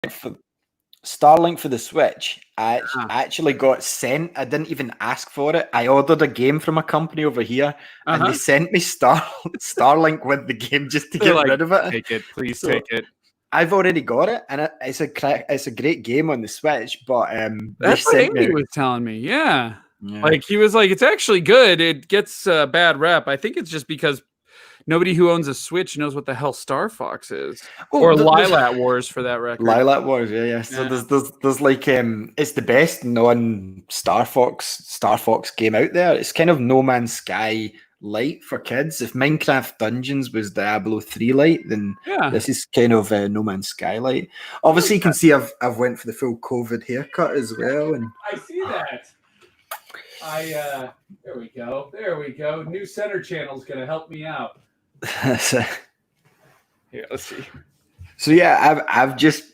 for Starlink for the Switch, I Uh-huh. actually got sent. I didn't even ask for it. I ordered a game from a company over here, and they sent me Starlink with the game just to They're get like, rid of it. Take it, please So take it. I've already got it, and it's a great game on the Switch. But they That's what sent Andy me. was telling me. Yeah. Yeah. Like he was like, it's actually good. It gets a bad rep. I think it's just because nobody who owns a Switch knows what the hell Star Fox is, or Lilac Wars for that record. Lilac Wars, yeah. So there's like it's the best non Star Fox game out there. It's kind of No Man's Sky light for kids. If Minecraft Dungeons was Diablo 3 light, then this is kind of No Man's Sky light. Obviously, you can see I've went for the full COVID haircut as well. And I see that. There we go. There we go. New center channel is going to help me out. Here, let's see. So yeah, I've just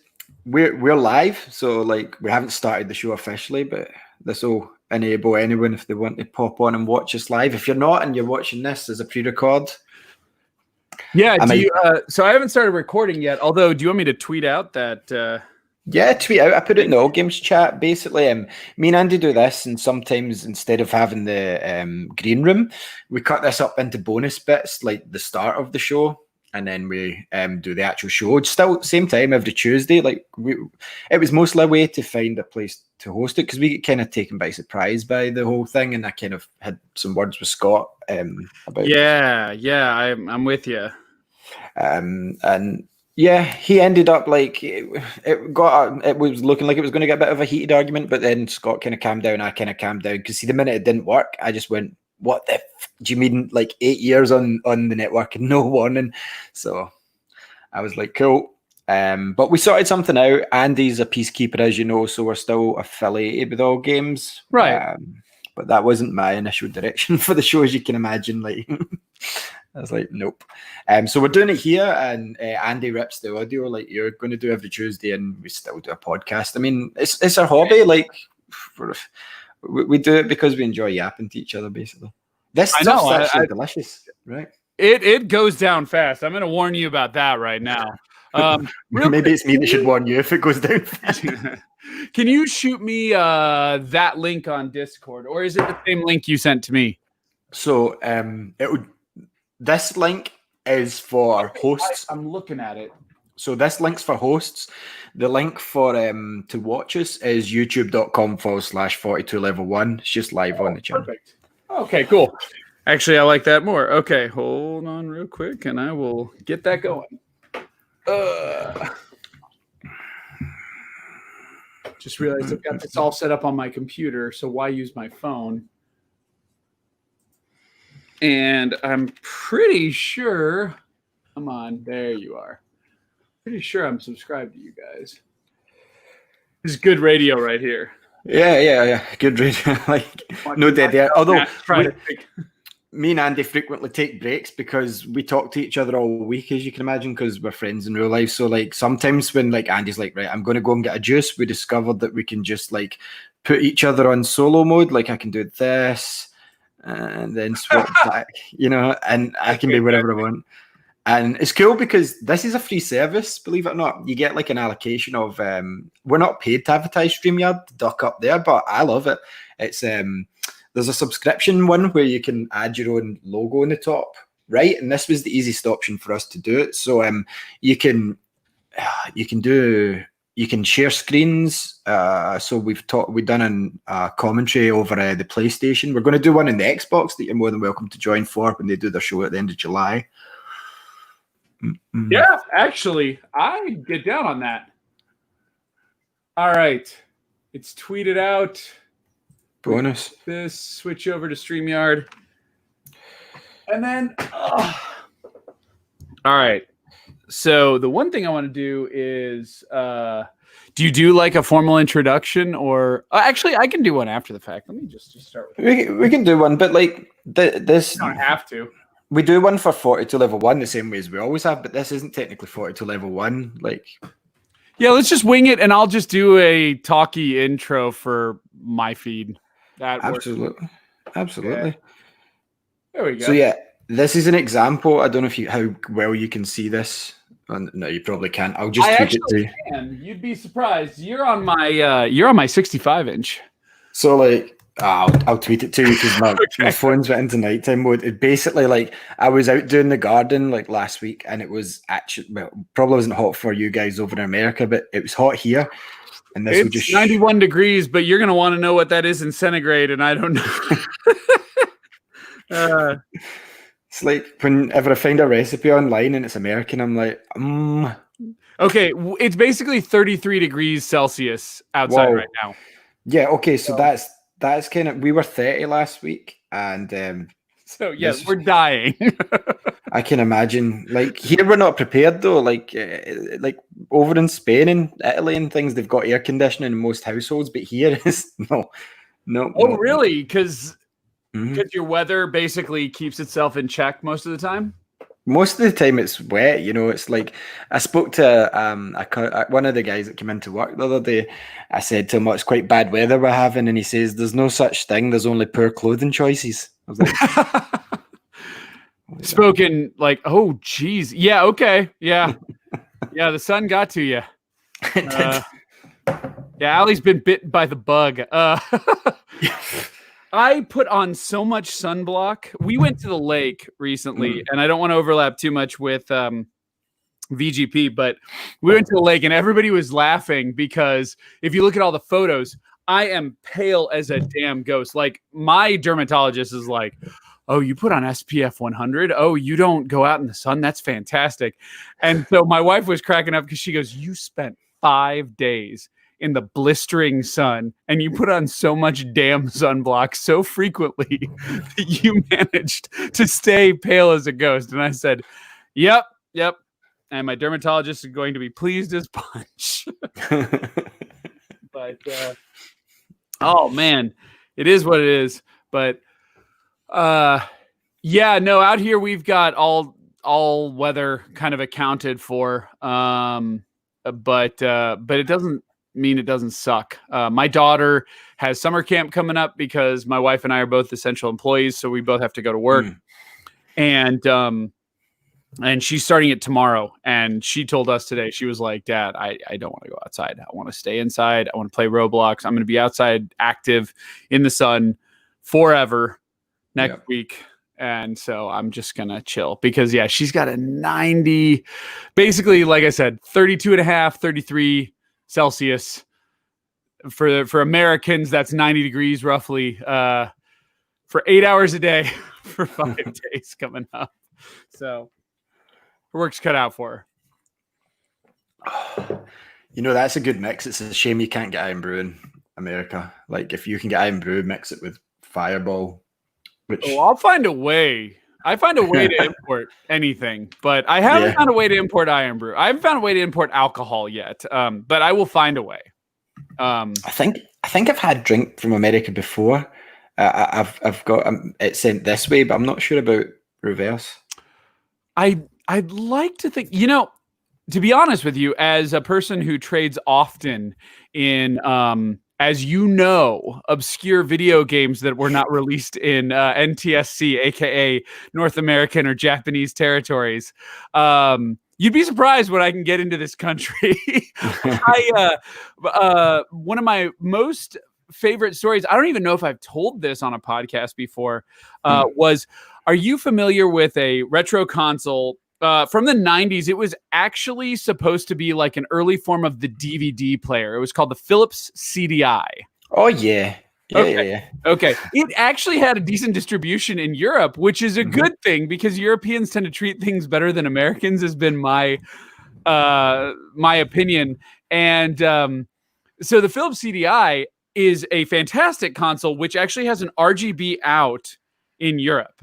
we're live, so like we haven't started the show officially, but this will enable anyone if they want to pop on and watch us live. If you're not and you're watching this as a pre-record, yeah. So I haven't started recording yet. Although, do you want me to tweet out that? Yeah, tweet out. I put it in the All Games chat. Basically, me and Andy do this, and sometimes instead of having the green room, we cut this up into bonus bits, like the start of the show, and then we do the actual show. Still, same time every Tuesday. Like it was mostly a way to find a place to host it because we get kind of taken by surprise by the whole thing, and I kind of had some words with Scott about. Yeah, I'm with you. And. Yeah, he ended up like it was looking like it was going to get a bit of a heated argument, but then Scott kind of calmed down. I kind of calmed down because see, the minute it didn't work, I just went, "What the? Do you mean like 8 years on the network and no warning?" So I was like, "Cool." But we sorted something out. Andy's a peacekeeper, as you know, so we're still affiliated with All Games, right? But that wasn't my initial direction for the show, as you can imagine. Like. I was like, nope. So we're doing it here, and Andy rips the audio like you're going to do every Tuesday, and we still do a podcast. I mean, it's our hobby. Like, we do it because we enjoy yapping to each other, basically. This stuff's actually delicious, right? It goes down fast. I'm going to warn you about that right now. Maybe it's me that should warn you if it goes down fast. Can you shoot me that link on Discord, or is it the same link you sent to me? So it would. This link is for hosts. I'm looking at it. So this link's for hosts. The link for to watch us is youtube.com/42level1. It's just live on the channel. Perfect. Okay, cool. Actually, I like that more. Okay, hold on real quick, and I will get that going. Just realized I've got this all set up on my computer, so why use my phone? And I'm pretty sure, come on, there you are. Pretty sure I'm subscribed to you guys. This is good radio right here. Yeah. Good radio. Like no dead there. Although me and Andy frequently take breaks because we talk to each other all week, as you can imagine, because we're friends in real life. So like sometimes when like Andy's like, right, I'm going to go and get a juice, we discovered that we can just like put each other on solo mode. Like I can do this. And then swap back, and I can do whatever I want. And it's cool because this is a free service, believe it or not. You get like an allocation of, we're not paid to advertise StreamYard, duck up there, but I love it. It's, there's a subscription one where you can add your own logo in the top, right? And this was the easiest option for us to do it. So you can share screens. So we've done a commentary over the PlayStation. We're going to do one in the Xbox that you're more than welcome to join for when they do their show at the end of July. Yeah, actually, I get down on that. All right. It's tweeted out. Bonus. This switch over to StreamYard. And then, all right. So the one thing I want to do is, do you do like a formal introduction, or actually I can do one after the fact. Let me just start with we can do one, but like this. You don't have to. We do one for 42 level 1 the same way as we always have, but this isn't technically 42 level 1. Like, yeah, let's just wing it, and I'll just do a talky intro for my feed. That absolutely. Yeah. There we go. So yeah, this is an example. I don't know how well you can see this. No, you probably can't. I'll just tweet it to you. You'd be surprised. You're on my 65 inch. So like, I'll tweet it to you because my phone's went into nighttime mode. It basically like I was out doing the garden like last week, and it was actually probably wasn't hot for you guys over in America, but it was hot here. And this it's 91 degrees, but you're gonna want to know what that is in centigrade, and I don't know. It's like whenever I find a recipe online and it's American, I'm like, Okay, it's basically 33 degrees Celsius outside right now. Yeah, okay, so that's kind of, we were 30 last week, and so yes, we're dying. I can imagine. Like here, we're not prepared though. Like over in Spain and Italy and things, they've got air conditioning in most households, but here is no. Oh, really? Because your weather basically keeps itself in check most of the time? Most of the time it's wet, it's like I spoke to one of the guys that came into work the other day. I said to him, it's quite bad weather we're having, and he says there's no such thing, there's only poor clothing choices. I was like spoken like, oh geez. Yeah, okay. Yeah. Yeah, the sun got to you. Yeah, Allie's been bitten by the bug. I put on so much sunblock. We went to the lake recently, and I don't want to overlap too much with VGP, but we went to the lake and everybody was laughing because if you look at all the photos, I am pale as a damn ghost. Like my dermatologist is like, oh, you put on SPF 100? Oh, you don't go out in the sun? That's fantastic. And so my wife was cracking up because she goes, you spent 5 days in the blistering sun and you put on so much damn sunblock so frequently that you managed to stay pale as a ghost. And I said, yep. And my dermatologist is going to be pleased as punch. But oh man, it is what it is. But yeah, no, out here we've got all weather kind of accounted for. But it doesn't mean it doesn't suck. My daughter has summer camp coming up because my wife and I are both essential employees, so we both have to go to work. And she's starting it tomorrow. And she told us today, she was like, Dad, I don't want to go outside. I want to stay inside. I want to play Roblox. I'm going to be outside active in the sun forever next week. And so I'm just going to chill because she's got a 90, basically, like I said, 32.5, 33 Celsius for Americans. That's 90 degrees roughly, for 8 hours a day for 5 days coming up. So her work's cut out for her. That's a good mix. It's a shame you can't get iron brew in America. Like if you can get iron brew, mix it with Fireball. I'll find a way. I find a way to import anything, but I haven't found a way to import iron brew. I haven't found a way to import alcohol yet, but I will find a way. I think I've had drink from America before. I've got it sent this way, but I'm not sure about reverse. I'd like to think, to be honest with you, as a person who trades often in, obscure video games that were not released in NTSC, aka North American or Japanese territories, you'd be surprised what I can get into this country. One of my most favorite stories, I don't even know if I've told this on a podcast before, was, are you familiar with a retro console from the 90s? It was actually supposed to be like an early form of the DVD player. It was called the Philips CDI. Oh, yeah. Yeah. Okay. It actually had a decent distribution in Europe, which is a good thing because Europeans tend to treat things better than Americans, has been my opinion. And so the Philips CDI is a fantastic console, which actually has an RGB out in Europe.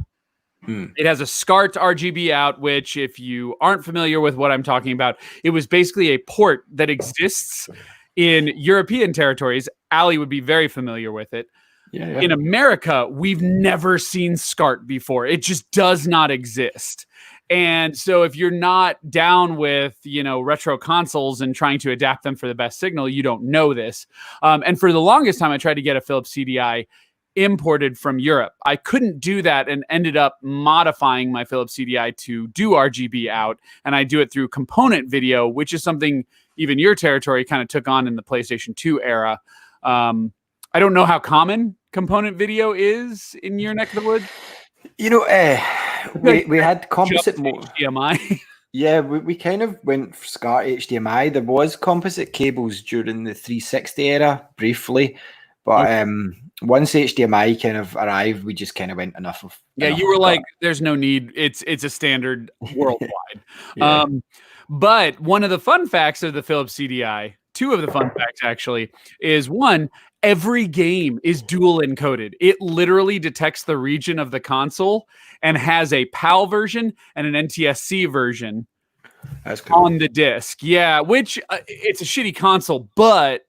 It has a SCART RGB out, which if you aren't familiar with what I'm talking about, it was basically a port that exists in European territories. Allie would be very familiar with it. Yeah. In America, we've never seen SCART before. It just does not exist. And so if you're not down with, retro consoles and trying to adapt them for the best signal, you don't know this. And for the longest time, I tried to get a Philips CDI. imported from Europe. I couldn't do that and ended up modifying my Philips CDI to do RGB out, and I do it through component video, which is something even your territory kind of took on in the PlayStation 2 era. I don't know how common component video is in your neck of the woods. You know, we had composite HDMI. Yeah, we kind of went for SCART HDMI. There was composite cables during the 360 era briefly, but once HDMI kind of arrived, we just kind of went enough of. Yeah, you were like, "There's no need. It's a standard worldwide." Yeah. But one of the fun facts of the Philips CDI, two of the fun facts actually, is one, every game is dual encoded. It literally detects the region of the console and has a PAL version and an NTSC version on the disc. Yeah, which it's a shitty console, but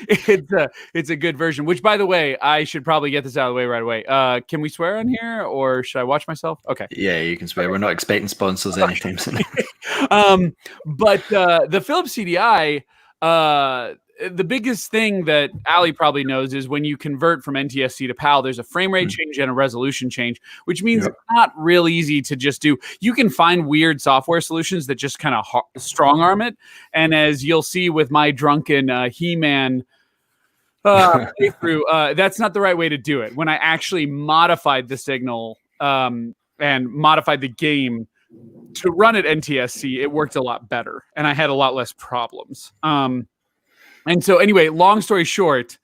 it's a good version. Which, by the way, I should probably get this out of the way right away. Can we swear on here, or should I watch myself? Okay. Yeah, you can swear. We're not expecting sponsors anytime soon. But the Philips CDI. The biggest thing that Ali probably knows is when you convert from NTSC to PAL, there's a frame rate change and a resolution change, which means it's not real easy to just do. You can find weird software solutions that just kind of strong arm it. And as you'll see with my drunken He-Man playthrough, that's not the right way to do it. When I actually modified the signal and modified the game to run at NTSC, it worked a lot better and I had a lot less problems. And so anyway, long story short,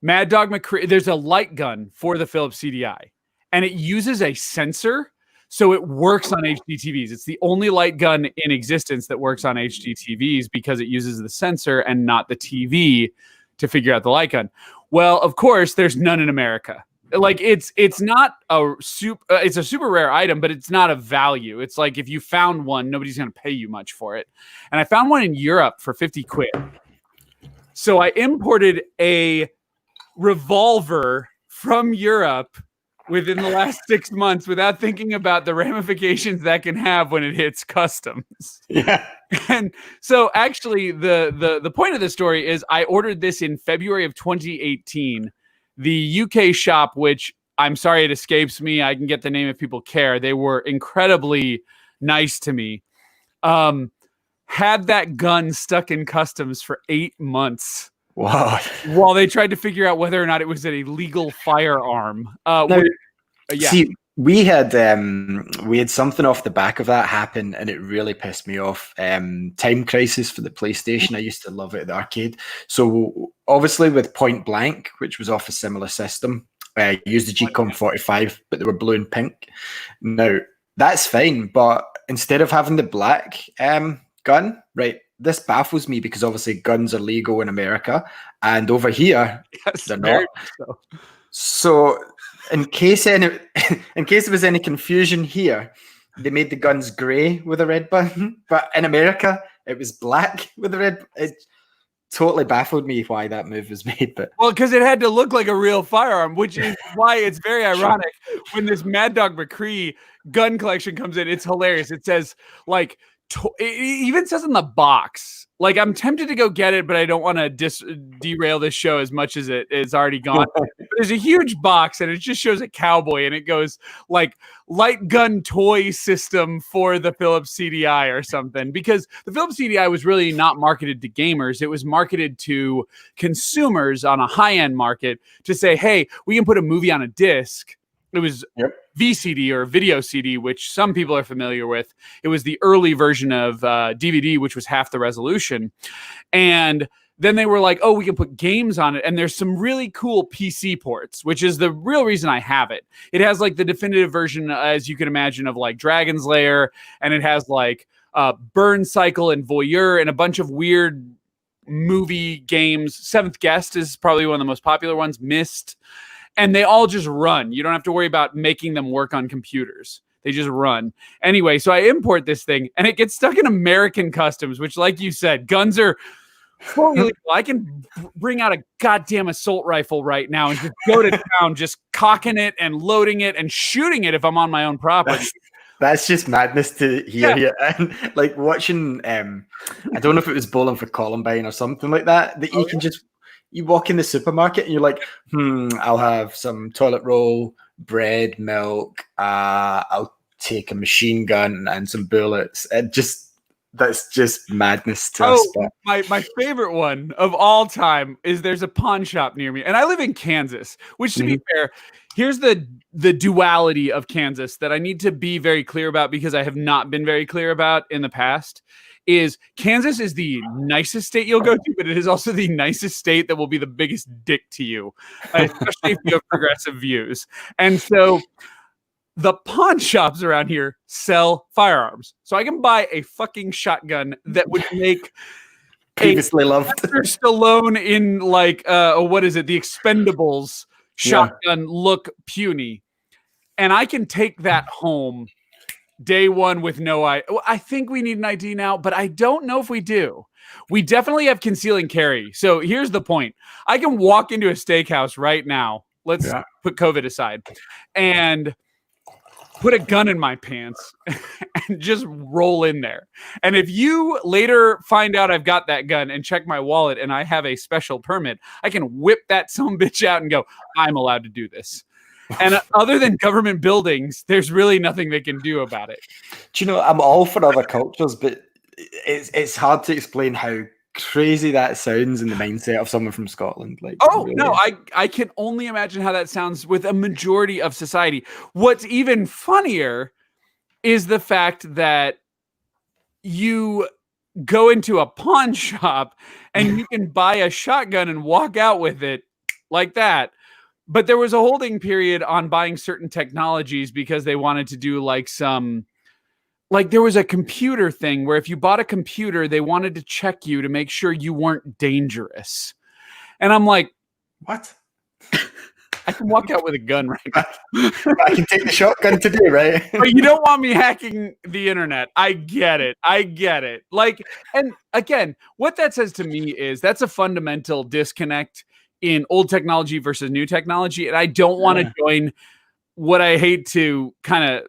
Mad Dog McCree, there's a light gun for the Philips CDI and it uses a sensor. So it works on HD TVs. It's the only light gun in existence that works on HD TVs because it uses the sensor and not the TV to figure out the light gun. Well, of course, there's none in America. Like it's not it's a super rare item, but it's not a value. It's like if you found one, nobody's going to pay you much for it. And I found one in Europe for 50 quid. So I imported a revolver from Europe within the last 6 months without thinking about the ramifications that can have when it hits customs. Yeah. And so actually the point of the story is I ordered this in February of 2018. The UK shop, which I'm sorry it escapes me, I can get the name if people care. They were incredibly nice to me. Had that gun stuck in customs for 8 months. Wow. While they tried to figure out whether or not it was a legal firearm. See, we had something off the back of that happen, and it really pissed me off. Time Crisis for the PlayStation. I used to love it at the arcade. So obviously with Point Blank, which was off a similar system, I used the GCOM 45, but they were blue and pink. Now that's fine, but instead of having the black gun, right? This baffles me because obviously guns are legal in America, and over here they're not. So in case there was any confusion here, they made the guns grey with a red button, but in America it was black with a red. It totally baffled me why that move was made. But well, because it had to look like a real firearm, which is why it's very ironic when this Mad Dog McCree gun collection comes in. It's hilarious. It says like. It even says in the box, like I'm tempted to go get it, but I don't want to derail this show as much as it is already gone. But there's a huge box and it just shows a cowboy and it goes like light gun toy system for the Philips CDI or something, because the Philips CDI was really not marketed to gamers. It was marketed to consumers on a high-end market to say, hey, we can put a movie on a disc. It was VCD or video CD, which some people are familiar with. It was the early version of DVD, which was half the resolution. And then they were like, oh, we can put games on it. And there's some really cool PC ports, which is the real reason I have it. It has like the definitive version, as you can imagine, of like Dragon's Lair. And it has like Burn Cycle and Voyeur and a bunch of weird movie games. Seventh Guest is probably one of the most popular ones. Myst. And they all just run. You don't have to worry about making them work on computers. They just run. Anyway, so I import this thing, and it gets stuck in American customs, which, like you said, guns are fully legal. I can bring out a goddamn assault rifle right now and just go to town, just cocking it and loading it and shooting it if I'm on my own property. That's just madness to hear. Yeah. And like watching, I don't know if it was Bowling for Columbine or something like that, that you can just you walk in the supermarket and you're like, I'll have some toilet roll, bread, milk. I'll take a machine gun and some bullets. That's just madness to us. But my favorite one of all time is there's a pawn shop near me, and I live in Kansas, which, to be fair, here's the duality of Kansas that I need to be very clear about, because I have not been very clear about in the past. Is Kansas is the nicest state you'll go to, but it is also the nicest state that will be the biggest dick to you, especially if you have progressive views. And so the pawn shops around here sell firearms. So I can buy a fucking shotgun that would make previously loved Stallone in like what is it? The Expendables shotgun look puny. And I can take that home day one with no ID. I think we need an ID now, but I don't know if we do. We definitely have conceal and carry. So here's the point. I can walk into a steakhouse right now. Let's put COVID aside. And put a gun in my pants and just roll in there. And if you later find out I've got that gun and check my wallet and I have a special permit, I can whip that sumbitch out and go, I'm allowed to do this. And other than government buildings, there's really nothing they can do about it. Do you know, I'm all for other cultures, but it's hard to explain how crazy that sounds in the mindset of someone from Scotland. Like, really. No, I can only imagine how that sounds with a majority of society. What's even funnier is the fact that you go into a pawn shop and you can buy a shotgun and walk out with it like that. But there was a holding period on buying certain technologies because they wanted to do like some... Like there was a computer thing where if you bought a computer, they wanted to check you to make sure you weren't dangerous. And I'm like, what? I can walk out with a gun right now. I can take the shotgun today, right? But you don't want me hacking the internet. I get it. Like, and again, what that says to me is that's a fundamental disconnect in old technology versus new technology. And I don't want to join what I hate to kind of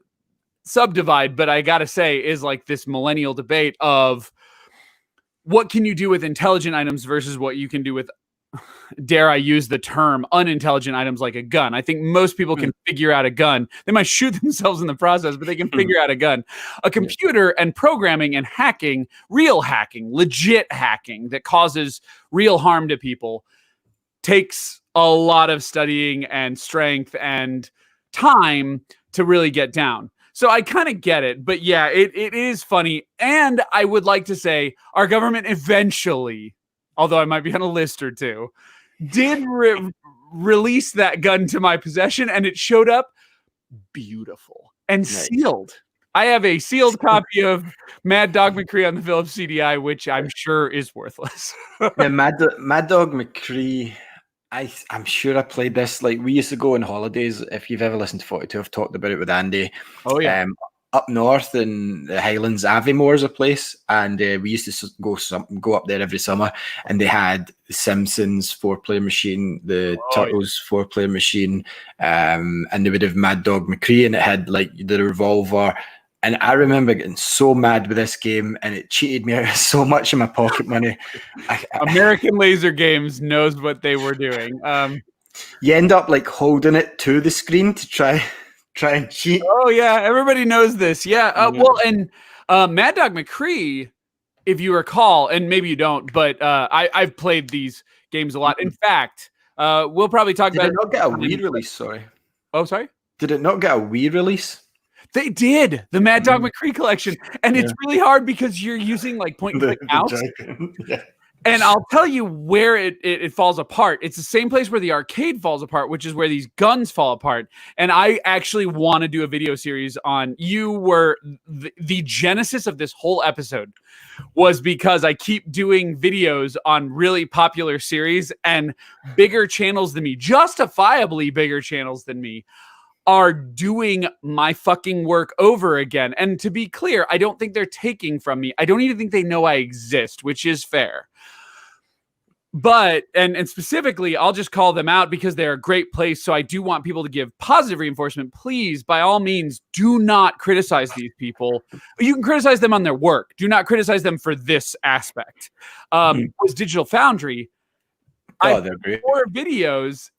subdivide, but I gotta say is like this millennial debate of what can you do with intelligent items versus what you can do with, dare I use the term, unintelligent items like a gun. I think most people can figure out a gun. They might shoot themselves in the process, but they can figure out a gun. A computer and programming and hacking, real hacking, legit hacking that causes real harm to people takes a lot of studying and strength and time to really get down. So I kind of get it, but yeah, it is funny. And I would like to say our government eventually, although I might be on a list or two, did release that gun to my possession, and it showed up beautiful and sealed. I have a sealed copy of Mad Dog McCree on the Philips CDI, which I'm sure is worthless. Yeah, Mad Dog McCree... I'm sure I played this. Like, we used to go on holidays. If you've ever listened to 42, I've talked about it with Andy. Oh, yeah. Up north in the Highlands, Aviemore is a place. And we used to go up there every summer. And they had the Simpsons 4-player machine, the Turtles 4-player machine. And they would have Mad Dog McCree, and it had, like, the revolver. And I remember getting so mad with this game, and it cheated me out of so much of my pocket money. American Laser Games knows what they were doing. You end up like holding it to the screen to try and cheat. Oh yeah, everybody knows this. Yeah. Well, and Mad Dog McCree, if you recall, and maybe you don't, but I've played these games a lot. In fact, we'll probably talk about. Did it not get a Wii release? Sorry. Oh, sorry. Did it not get a Wii release? They did, the Mad Dog McCree collection. And it's really hard because you're using like point and click mouse. And I'll tell you where it falls apart. It's the same place where the arcade falls apart, which is where these guns fall apart. And I actually want to do a video series on, you were the genesis of this whole episode was because I keep doing videos on really popular series, and bigger channels than me, justifiably bigger channels than me, are doing my fucking work over again. And to be clear, I don't think they're taking from me. I don't even think they know I exist, which is fair. But, and specifically, I'll just call them out because they're a great place. So I do want people to give positive reinforcement. Please, by all means, do not criticize these people. You can criticize them on their work. Do not criticize them for this aspect. Was Digital Foundry. they're great. 4 videos,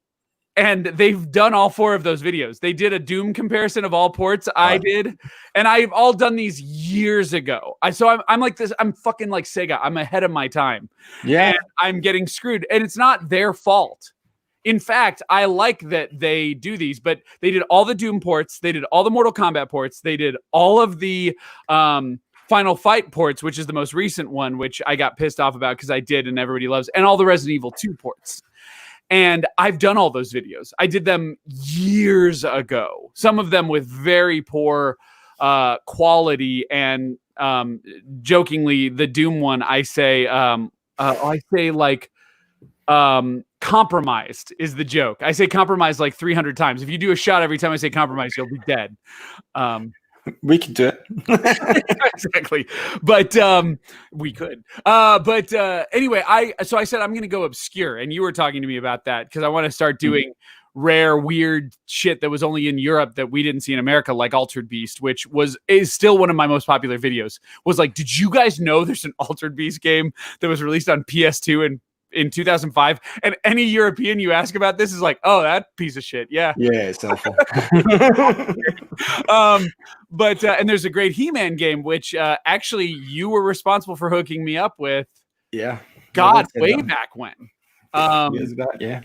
and they've done all 4 of those videos. They did a Doom comparison of all ports. I did, and I've all done these years ago. I'm like this. I'm fucking like Sega. I'm ahead of my time. Yeah, and I'm getting screwed, and it's not their fault. In fact, I like that they do these, but they did all the Doom ports. They did all the Mortal Kombat ports. They did all of the Final Fight ports, which is the most recent one, which I got pissed off about because I did and everybody loves, and all the Resident Evil 2 ports. And I've done all those videos. I did them years ago. Some of them with very poor quality. And jokingly, the Doom one, I say compromised is the joke. I say compromised like 300 times. If you do a shot every time I say compromised, you'll be dead. We can do it. Exactly. But we could. Anyway, I said I'm going to go obscure. And you were talking to me about that because I want to start doing rare, weird shit that was only in Europe that we didn't see in America, like Altered Beast, which is still one of my most popular videos. Was like, did you guys know there's an Altered Beast game that was released on PS2 in 2005, and any European you ask about this is like, oh, that piece of shit. Yeah, it's awful. And there's a great He-Man game, which actually you were responsible for hooking me up with. Yeah, God, way back when. Yeah.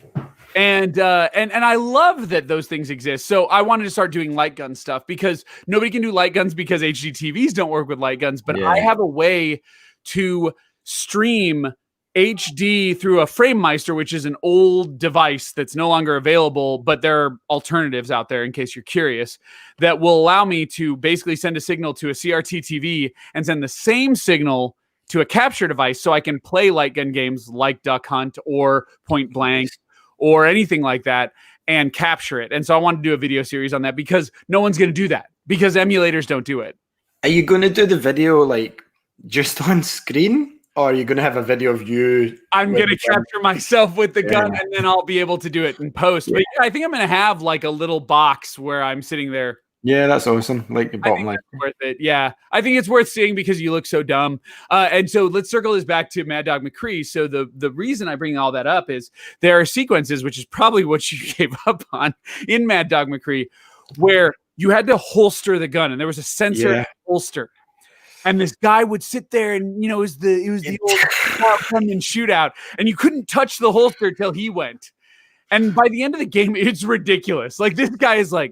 And I love that those things exist. So I wanted to start doing light gun stuff because nobody can do light guns because HD TVs don't work with light guns. But I have a way to stream HD through a FrameMeister, which is an old device that's no longer available, but there are alternatives out there in case you're curious that will allow me to basically send a signal to a CRT TV and send the same signal to a capture device so I can play light gun games like Duck Hunt or Point Blank or anything like that and capture it. And so I want to do a video series on that because no one's going to do that because emulators don't do it. Are you going to do the video like just on screen? Or are you going to have a video of you? I'm going to capture myself with the gun and then I'll be able to do it in post. But I think I'm going to have like a little box where I'm sitting there. Yeah, that's awesome. Like the bottom line. Worth it. Yeah, I think it's worth seeing because you look so dumb. And so let's circle this back to Mad Dog McCree. So the reason I bring all that up is there are sequences, which is probably what you gave up on in Mad Dog McCree, where you had to holster the gun and there was a sensor holster. And this guy would sit there and, it was the old gunman shootout. And you couldn't touch the holster till he went. And by the end of the game, it's ridiculous. Like, this guy is like,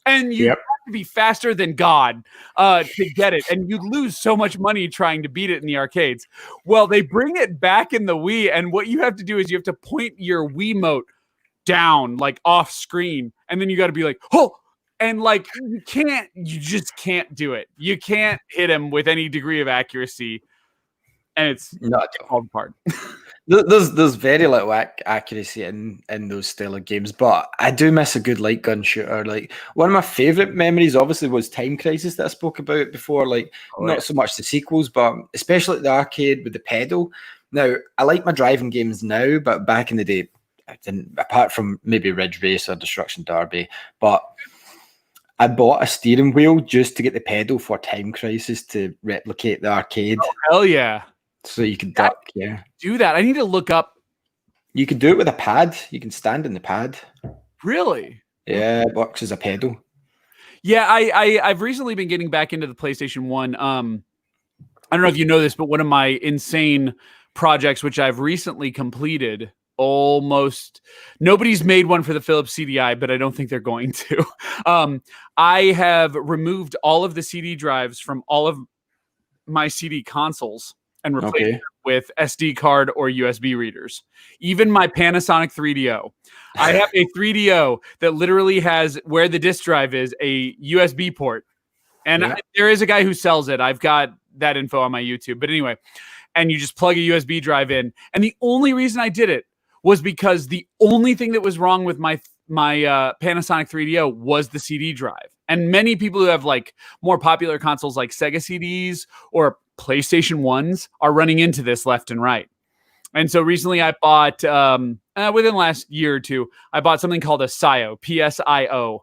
and you have to be faster than God to get it. And you'd lose so much money trying to beat it in the arcades. Well, they bring it back in the Wii. And what you have to do is you have to point your Wiimote down, like off screen. And then you got to be like, oh. And like you just can't do it. You can't hit him with any degree of accuracy, and it's not all apart. There's very little accuracy in those style of games, but I do miss a good light gun shooter. Like one of my favorite memories, obviously, was Time Crisis that I spoke about before. Like not so much the sequels, but especially the arcade with the pedal. Now I like my driving games now, but back in the day, I didn't. Apart from maybe Ridge Race or Destruction Derby, but I bought a steering wheel just to get the pedal for Time Crisis to replicate the arcade. Oh, hell yeah. So you could duck, do that. I need to look up. You could do it with a pad. You can stand in the pad. Really? Yeah, it works as a pedal. Yeah, I've recently been getting back into the PlayStation 1. I don't know if you know this, but one of my insane projects, which I've recently completed, almost nobody's made one for the Philips CDI, but I don't think they're going to. I have removed all of the CD drives from all of my CD consoles and replaced them with SD card or USB readers. Even my Panasonic 3DO. I have a 3DO that literally has where the disk drive is a USB port. And there is a guy who sells it. I've got that info on my YouTube. But anyway, and you just plug a USB drive in. And the only reason I did it was because the only thing that was wrong with my Panasonic 3DO was the CD drive. And many people who have like more popular consoles like Sega CDs or PlayStation 1s are running into this left and right. And so recently I bought, within the last year or two, I bought something called a PSIO, PSIO.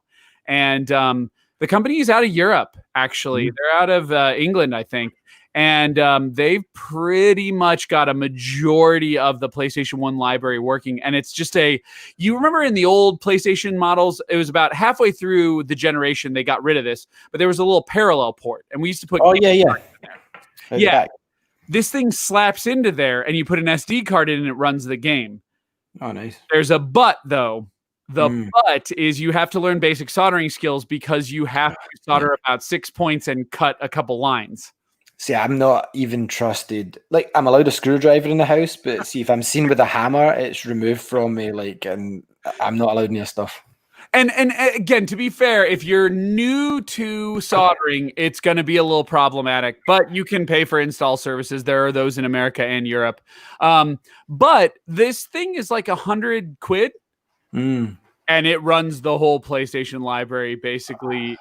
And the company is out of Europe, actually. They're out of England, I think. And they've pretty much got a majority of the PlayStation 1 library working. And it's just you remember in the old PlayStation models, it was about halfway through the generation, they got rid of this, but there was a little parallel port. And we used to put... Yeah. This thing slaps into there and you put an SD card in and it runs the game. Oh, nice. There's a but, though. The but is you have to learn basic soldering skills because you have to solder about 6 points and cut a couple lines. See, I'm not even trusted. Like, I'm allowed a screwdriver in the house, but see, if I'm seen with a hammer, it's removed from me, like, and I'm not allowed near stuff. And again, to be fair, if you're new to soldering, it's going to be a little problematic, but you can pay for install services. There are those in America and Europe. But this thing is like £100. And it runs the whole PlayStation library basically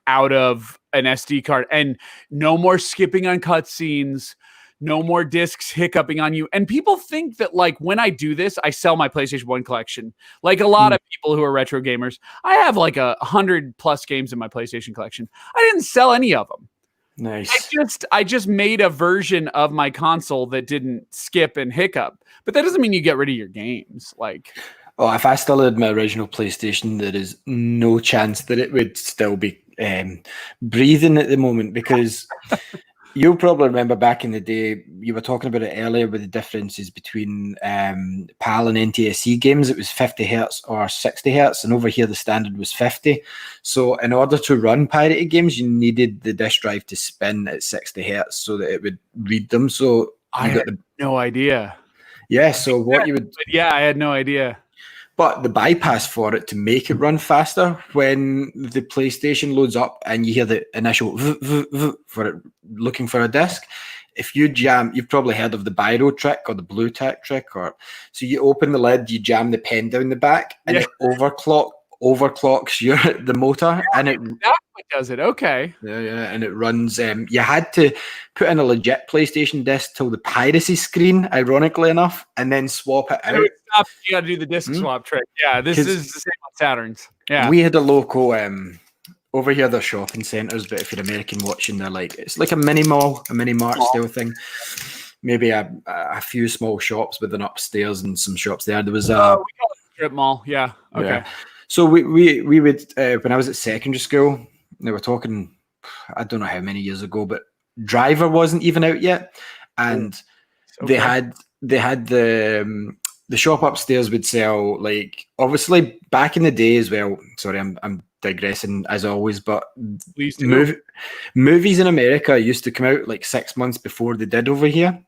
out of an SD card, and no more skipping on cutscenes, no more discs hiccuping on you. And people think that, like, when I do this, I sell my PlayStation 1 collection. Like a lot of people who are retro gamers, I have like 100+ games in my PlayStation collection. I didn't sell any of them. Nice. I just made a version of my console that didn't skip and hiccup. But that doesn't mean you get rid of your games. Like, oh, if I still had my original PlayStation, there is no chance that it would still be breathing at the moment, because you'll probably remember back in the day, you were talking about it earlier with the differences between PAL and NTSC games. It was 50 hertz or 60 hertz, and over here the standard was 50. So in order to run pirated games, you needed the disk drive to spin at 60 hertz so that it would read them. So I had no idea. Yeah, so what you would... Yeah, I had no idea. But the bypass for it to make it run faster, when the PlayStation loads up and you hear the initial for it looking for a disc, if you jam, you've probably heard of the biro trick or the blue tack trick, so you open the lid, you jam the pen down the back, and it overclocks the motor, and it does it. Okay. Yeah, and it runs. You had to put in a legit PlayStation disc till the piracy screen, ironically enough, and then swap it out. You got to do the disc swap trick. Yeah, this is the same on Saturns. Yeah, we had a local over here. They're shopping centres, but if you're American watching, they're like, it's like a mini mall, a mini mart style thing. Maybe a few small shops with an upstairs and some shops there. There was we call it a strip mall. Yeah. Okay. Yeah. So we would when I was at secondary school, they were talking, I don't know how many years ago, but Driver wasn't even out yet, and they had the shop upstairs would sell, like, obviously back in the day as well. Sorry, I'm digressing as always, but movies in America used to come out like 6 months before they did over here.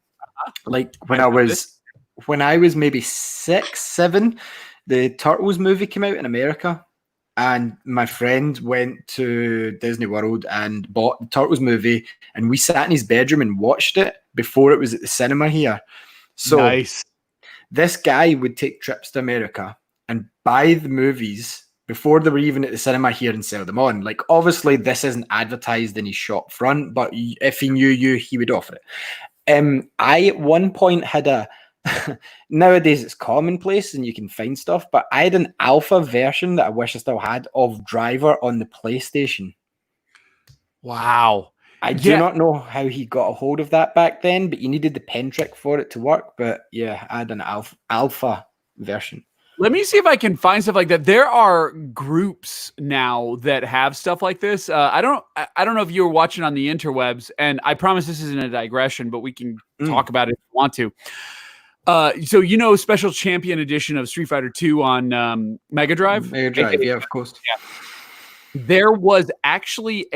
Like when I was maybe 6, 7, the Turtles movie came out in America. And my friend went to Disney World and bought the Turtles movie, and we sat in his bedroom and watched it before it was at the cinema here. So nice. This guy would take trips to America and buy the movies before they were even at the cinema here and sell them on. Like, obviously, this isn't advertised in his shop front, but if he knew you, he would offer it. I, at one point, had nowadays it's commonplace and you can find stuff, but I had an alpha version that I wish I still had of Driver on the PlayStation. Wow. I do not know how he got a hold of that back then, but you needed the pen trick for it to work. But yeah, I had an alpha version. Let me see if I can find stuff like that. There are groups now that have stuff like this. I don't know if you were watching on the interwebs, and I promise this isn't a digression, but we can talk about it if you want to. So Special Champion Edition of Street Fighter 2 on Mega Drive? Mega Drive, yeah, of course. Yeah. There was actually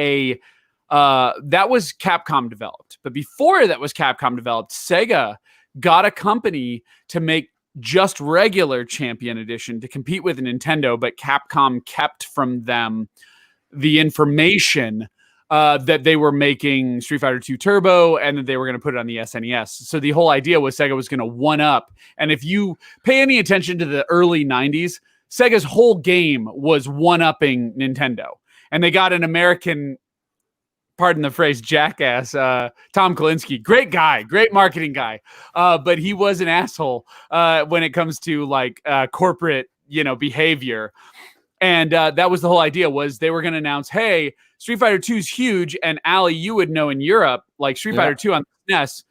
that was Capcom developed. But before that was Capcom developed, Sega got a company to make just regular Champion Edition to compete with Nintendo, but Capcom kept from them the information that they were making Street Fighter 2 Turbo, and that they were going to put it on the SNES. So the whole idea was Sega was going to one-up. And if you pay any attention to the early 90s, Sega's whole game was one-upping Nintendo. And they got an American, pardon the phrase, jackass, Tom Kalinske. Great guy, great marketing guy. But he was an asshole when it comes to, like, corporate, behavior. And that was the whole idea, was they were going to announce, hey, Street Fighter 2 is huge. And Ali, you would know in Europe, like Street Fighter 2 on the SNES,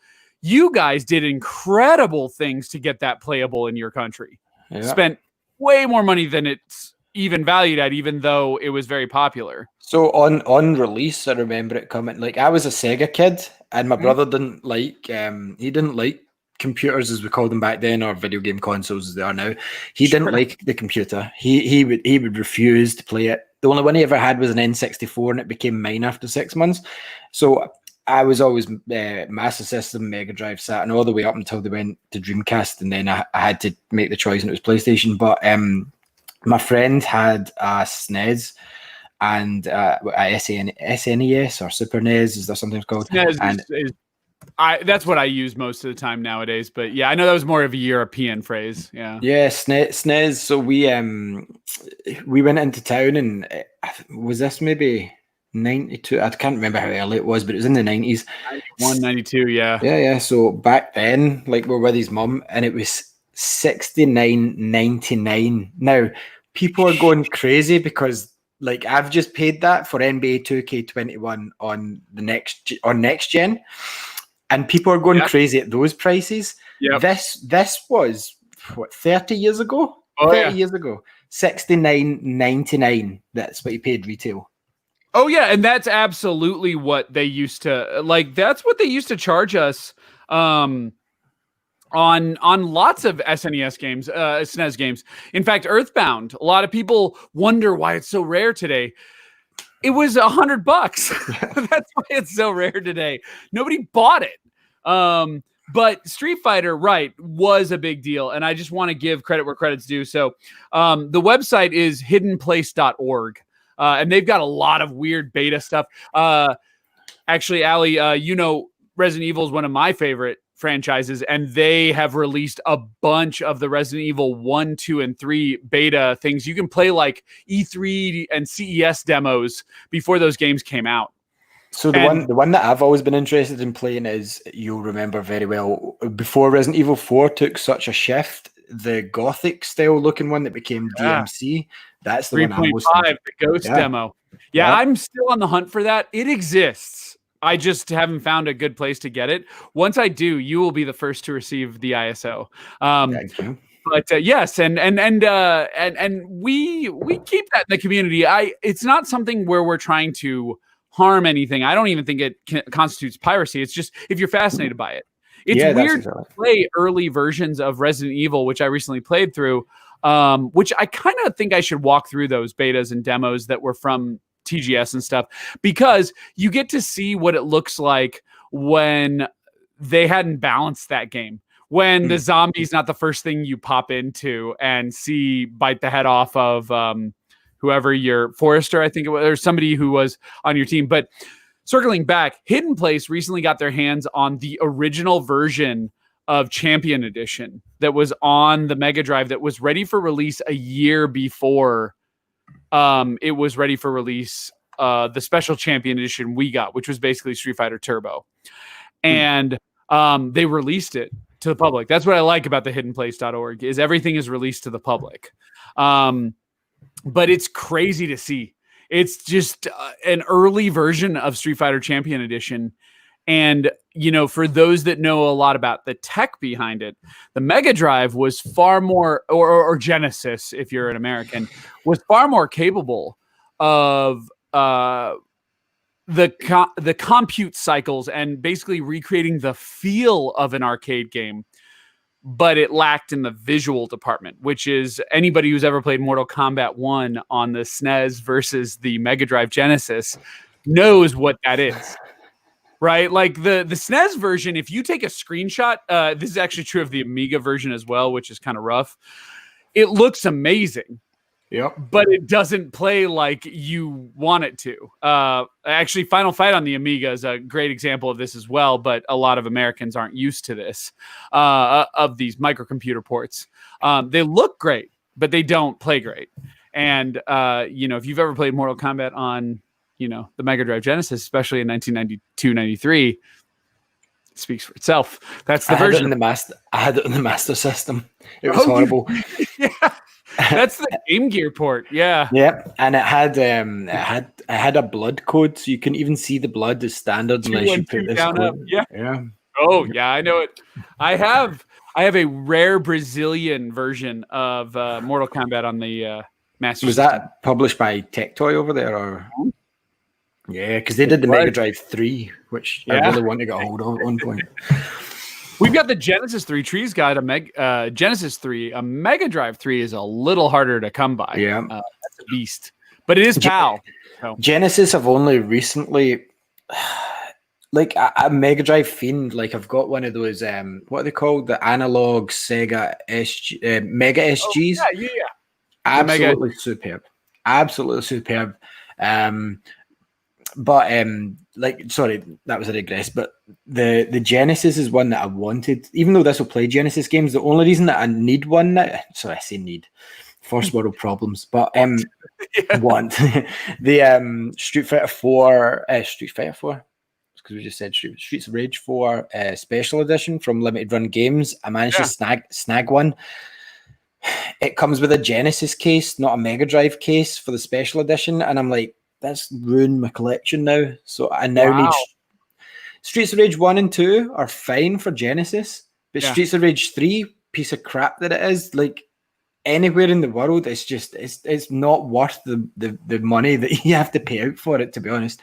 you guys did incredible things to get that playable in your country. Yeah. Spent way more money than it's even valued at, even though it was very popular. So on release, I remember it coming, like I was a Sega kid and my brother didn't like, he didn't like computers as we called them back then, or video game consoles as they are now. He didn't like the computer. He would refuse to play it. The only one he ever had was an N64 and it became mine after 6 months. So I was always Master System, Mega Drive, Saturn, all the way up until they went to Dreamcast, and then I had to make the choice and it was PlayStation. But my friend had a SNES and a SNES or Super NES, is that something called? SNES that's what I use most of the time nowadays. But yeah, I know that was more of a European phrase. Yeah. Yeah, SNES. So we went into town, and was this maybe 92? I can't remember how early it was, but it was in the 90s. 91, 92, yeah. Yeah. So back then, like, we're with his mum, and it was $69.99. Now, people are going crazy because, like, I've just paid that for NBA 2K21 on next gen, and people are going crazy at those prices. Yeah. This was what, 30 years ago? 30 years ago. $69.99. That's what you paid retail. Oh yeah, and that's absolutely what they used to like. That's what they used to charge us on lots of SNES games, SNES games. In fact, Earthbound. A lot of people wonder why it's so rare today. It was $100. That's why it's so rare today. Nobody bought it. But Street Fighter, right, was a big deal, and I just want to give credit where credit's due. So, the website is hiddenplace.org. And they've got a lot of weird beta stuff. Actually, Ali, Resident Evil is one of my favorite franchises, and they have released a bunch of the Resident Evil 1, 2, and 3 beta things. You can play like E3 and CES demos before those games came out. So the one that I've always been interested in playing is, you'll remember very well, before Resident Evil 4 took such a shift, the Gothic style looking one that became DMC. That's the 3.5, the Ghost demo. Yeah, I'm still on the hunt for that. It exists. I just haven't found a good place to get it. Once I do, you will be the first to receive the ISO. Thank you. But yes, and we keep that in the community. It's not something where we're trying to harm anything. I don't even think it constitutes piracy. It's just if you're fascinated by it. It's weird to play early versions of Resident Evil, which I recently played through, which I kind of think I should walk through those betas and demos that were from TGS and stuff, because you get to see what it looks like when they hadn't balanced that game. When the zombie's not the first thing you pop into and see bite the head off of whoever your Forrester, I think it was, or somebody who was on your team. But circling back, Hidden Place recently got their hands on the original version of Champion Edition that was on the Mega Drive that was ready for release a year before it was ready for release. The special Champion Edition we got, which was basically Street Fighter Turbo. And they released it to the public. That's what I like about the hiddenplace.org, is everything is released to the public. But it's crazy to see. It's just an early version of Street Fighter Champion Edition. And, for those that know a lot about the tech behind it, the Mega Drive was far more, or Genesis, if you're an American, was far more capable of the compute cycles and basically recreating the feel of an arcade game. But it lacked in the visual department, which is anybody who's ever played Mortal Kombat 1 on the SNES versus the Mega Drive Genesis knows what that is, right? Like the SNES version, if you take a screenshot, this is actually true of the Amiga version as well, which is kind of rough. It looks amazing. Yep. But it doesn't play like you want it to. Actually, Final Fight on the Amiga is a great example of this as well, but a lot of Americans aren't used to this, of these microcomputer ports. They look great, but they don't play great. And, if you've ever played Mortal Kombat on, the Mega Drive Genesis, especially in 1992, 93, it speaks for itself. That's the version. I had it in the Master System. It was horrible. Yeah. That's the Game Gear port. Yeah. Yep, and it had a blood code, so you couldn't even see the blood as standard unless you put this down code. Up. Yeah. Oh yeah, I know it. I have a rare Brazilian version of Mortal Kombat on the Master Was System. that published by Tectoy over there, or? Yeah, because they did the Mega Drive 3, which I really want to get a hold of at one point. We've got the Genesis 3. Trees got a Genesis 3. A Mega Drive 3 is a little harder to come by. Yeah. That's a beast. But it is PAL. So. Genesis have only recently, like a Mega Drive fiend, like I've got one of those, what are they called? The analog Sega SG, Mega SGs. Oh, yeah. Absolutely superb. Absolutely superb. But sorry, that was a regress. But the Genesis is one that I wanted, even though this will play Genesis games. The only reason that I need one now, sorry, I say need, first world problems, but want the Street Fighter 4, because we just said Streets of Rage 4 special edition from Limited Run Games. I managed to snag one. It comes with a Genesis case, not a Mega Drive case for the special edition, and I'm like, that's ruined my collection now. So I now need Streets of Rage 1 and 2 are fine for Genesis, but Streets of Rage 3, piece of crap that it is, like anywhere in the world, it's just it's not worth the money that you have to pay out for it, to be honest.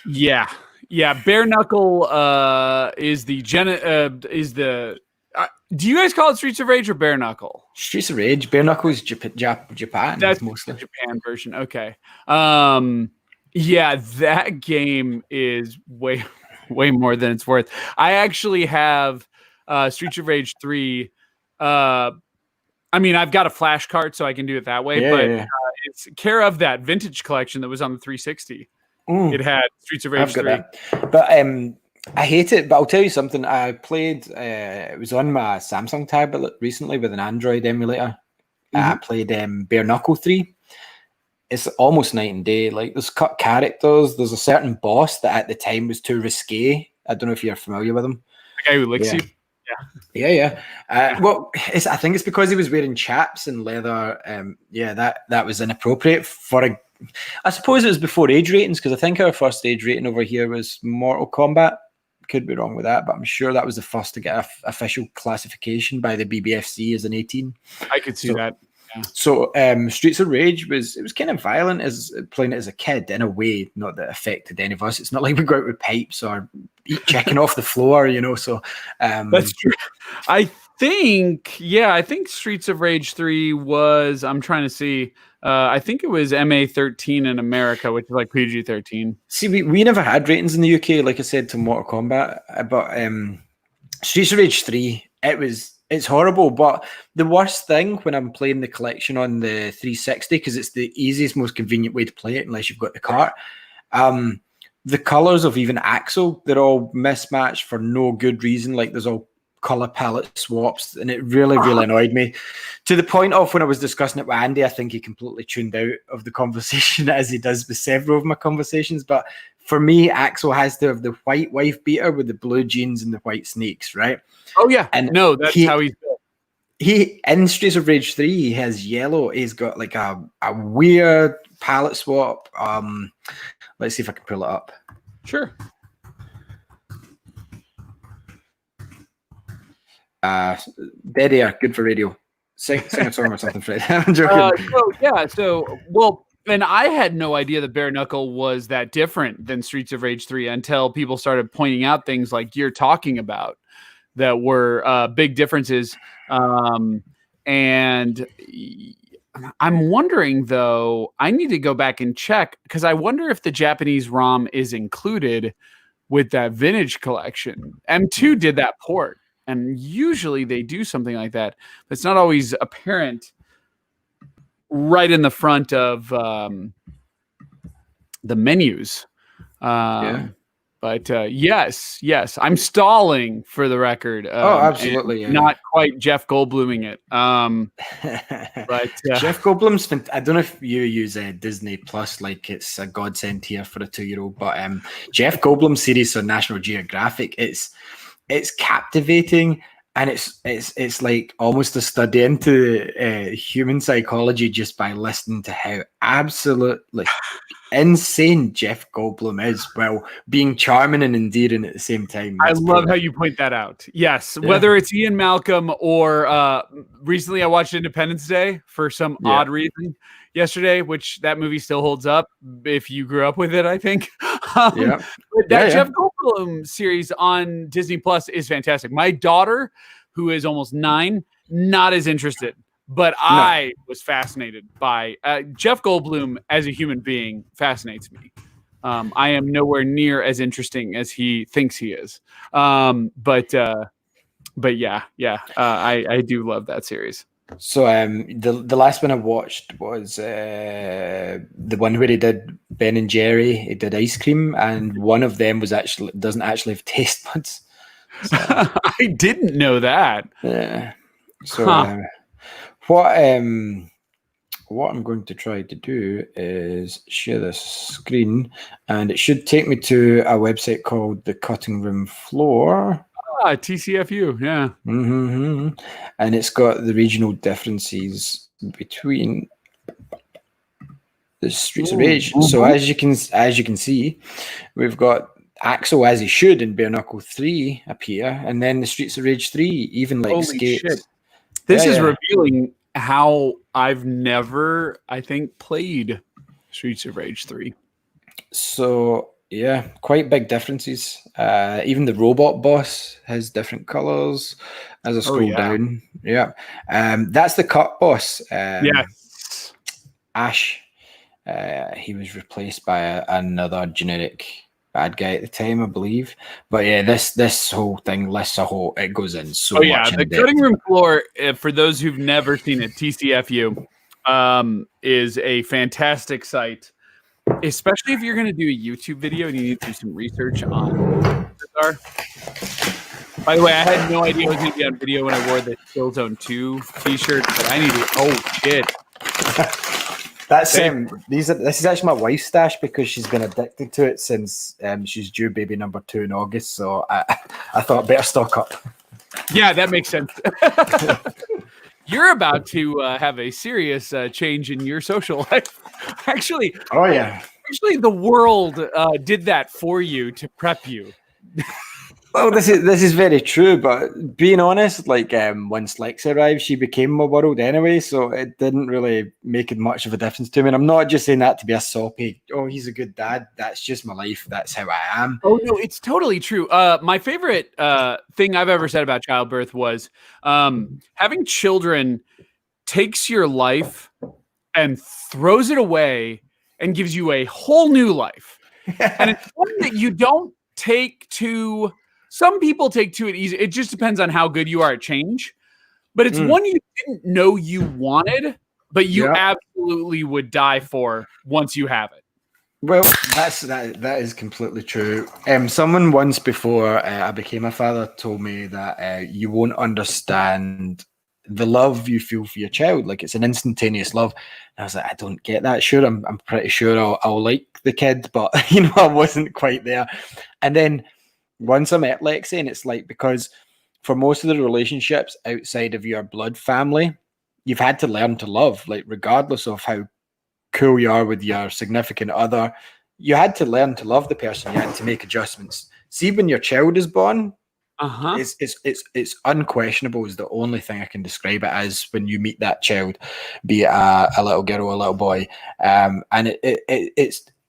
Yeah. Bare Knuckle is the do you guys call it Streets of Rage or Bare Knuckle? Streets of Rage. Bare Knuckle is Japan. That's mostly the Japan version. Okay. Yeah, that game is way more than it's worth. I actually have Streets of Rage 3. I mean, I've got a flash card, so I can do it that way. It's care of that vintage collection that was on the 360. It had Streets of Rage 3. That. But I hate it, but I'll tell you something. I played, it was on my Samsung tablet recently with an Android emulator. I played Bare Knuckle 3. It's almost night and day. Like, there's cut characters. There's a certain boss that at the time was too risque. I don't know if you're familiar with him. The guy who licks you? Yeah. Well, I think it's because he was wearing chaps and leather. That was inappropriate for a... I suppose it was before age ratings, because I think our first age rating over here was Mortal Kombat. Could be wrong with that, but I'm sure that was the first to get official classification by the BBFC as an 18. I could see that. Yeah. So Streets of Rage was kind of violent as playing it as a kid in a way, not that affected any of us. It's not like we go out with pipes or eat chicken off the floor, So that's true. I think Streets of Rage 3 was, I'm trying to see, I think it was MA13 in America, which is like PG-13. See, we never had ratings in the UK, like I said, to Mortal Kombat, but Streets of Rage 3, it's horrible, but the worst thing when I'm playing the collection on the 360, because it's the easiest, most convenient way to play it unless you've got the cart, the colors of even Axel, they're all mismatched for no good reason. Like, there's all color palette swaps, and it really annoyed me, to the point of when I was discussing it with Andy, I think he completely tuned out of the conversation, as he does with several of my conversations. But for me, Axel has to have the white wife beater with the blue jeans and the white sneaks, right? Oh yeah, and no, that's how he's built. He in Streets of Rage 3, he has yellow. He's got like a weird palette swap. Let's see if I can pull it up. Sure. Dead air, good for radio. Sing a song or something, Fred. I'm joking. And I had no idea that Bare Knuckle was that different than Streets of Rage 3 until people started pointing out things like you're talking about that were big differences. And I'm wondering, though, I need to go back and check, because I wonder if the Japanese ROM is included with that vintage collection. M2 did that port. And usually they do something like that, but it's not always apparent right in the front of the menus. But yes, I'm stalling for the record. Absolutely. Not quite Jeff Goldbluming it. But Jeff Goldblum's, I don't know if you use Disney Plus like it's a godsend here for a 2-year-old, but Jeff Goldblum's series on National Geographic, it's captivating And it's like almost a study into human psychology just by listening to how absolutely insane Jeff Goldblum is, while being charming and endearing at the same time. I love how you point that out. Yes, Yeah. whether it's Ian Malcolm or recently I watched Independence Day for some odd reason yesterday, which that movie still holds up if you grew up with it, I think. But that Jeff Goldblum series on Disney Plus is fantastic. My daughter, who is almost 9, not as interested. But I was fascinated by Jeff Goldblum as a human being. Fascinates me. I am nowhere near as interesting as he thinks he is. But yeah. I do love that series. So the last one I watched was the one where he did Ben and Jerry. He did ice cream, and one of them doesn't actually have taste buds. So, I didn't know that. Yeah. So what I'm going to try to do is share this screen, and it should take me to a website called The Cutting Room Floor. TCFU, yeah. Mm-hmm. And it's got the regional differences between the Streets of Rage. So as you can see, we've got Axel as he should in Bare Knuckle 3 appear, and then the Streets of Rage 3 even like skates. Shit. This is revealing how I've never, I think, played Streets of Rage 3. So yeah, quite big differences. Even the robot boss has different colors as I scroll down. Yeah. That's the cut boss. Yes. Ash. He was replaced by another generic bad guy at the time, I believe. But yeah, this whole thing lists it goes in so much. The Cutting Room Floor, for those who've never seen it, TCFU is a fantastic site, especially if you're going to do a YouTube video and you need to do some research on Bizarre. By the way, I had no idea I was going to be on video when I wore the Kill Zone 2 t-shirt, but I need to. Oh shit. That's this is actually my wife's stash because she's been addicted to it since she's due baby number 2 in August. So I thought better stock up. Yeah, that makes sense. You're about to have a serious change in your social life. Actually, Actually, the world did that for you to prep you. Well, this is very true, but being honest, like once Lex arrived, she became my world anyway, so it didn't really make much of a difference to me. And I'm not just saying that to be a soppy, oh, he's a good dad. That's just my life. That's how I am. Oh, no, it's totally true. My favorite thing I've ever said about childbirth was having children takes your life and throws it away and gives you a whole new life. And it's one that you don't take to... Some people take to it easy. It just depends on how good you are at change. But it's one you didn't know you wanted, but you absolutely would die for once you have it. Well, that is completely true. Someone once before I became a father told me that you won't understand the love you feel for your child. Like, it's an instantaneous love. And I was like, I don't get that. Sure, I'm pretty sure I'll like the kid, but I wasn't quite there. And then once I met Lexi, and it's like, because for most of the relationships outside of your blood family, you've had to learn to love, like regardless of how cool you are with your significant other, you had to learn to love the person. You had to make adjustments. See, when your child is born, it's unquestionable is the only thing I can describe it as when you meet that child, be it a little girl or a little boy, and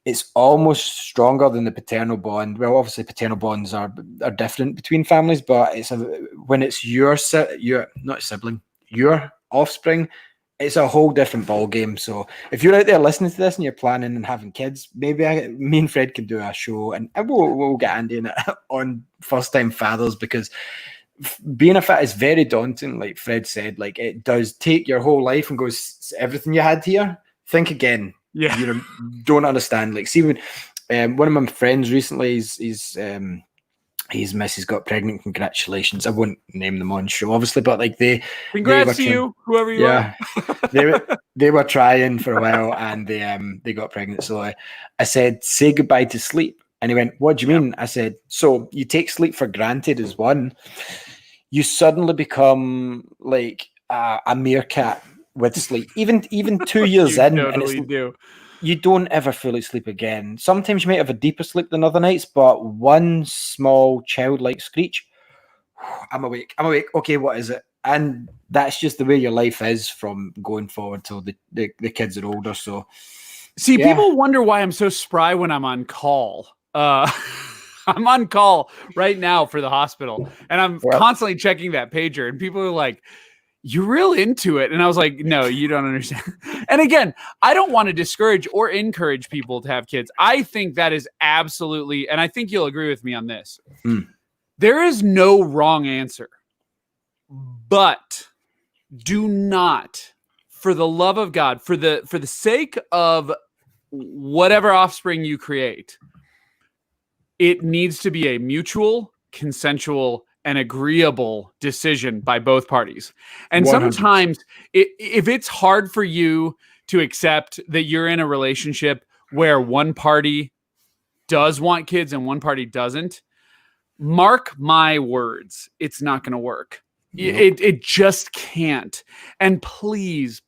it's almost stronger than the paternal bond. Well, obviously paternal bonds are different between families, but when it's your not sibling, your offspring, it's a whole different ball game. So if you're out there listening to this and you're planning and having kids, maybe me and Fred can do a show, and we'll get Andy in it on first time fathers, because being a father is very daunting. Like Fred said, like it does take your whole life and goes, everything you had here, think again. Yeah, you don't understand. Like, see, when one of my friends recently, his missus got pregnant. Congratulations! I won't name them on show, obviously, but like congrats to you, whoever you are. they were trying for a while, and they got pregnant. So I said, say goodbye to sleep, and he went, "What do you mean?" I said, "So you take sleep for granted as one. you suddenly become like a meerkat with sleep. Even 2 years in, totally do. You don't ever fully sleep again. Sometimes you might have a deeper sleep than other nights, but one small childlike screech, I'm awake. Okay, what is it? And that's just the way your life is from going forward till the kids are older. So, see, people wonder why I'm so spry when I'm on call. I'm on call right now for the hospital, and I'm constantly checking that pager, and people are like, "You're real into it." And I was like, "No, you don't understand." And again, I don't want to discourage or encourage people to have kids. I think that is absolutely, and I think you'll agree with me on this. There is no wrong answer, but do not, for the love of God, for the sake of whatever offspring you create, it needs to be a mutual, consensual, and agreeable decision by both parties. And 100%. Sometimes if it's hard for you to accept that you're in a relationship where one party does want kids and one party doesn't, mark my words, it's not going to work. Nope. It just can't. And please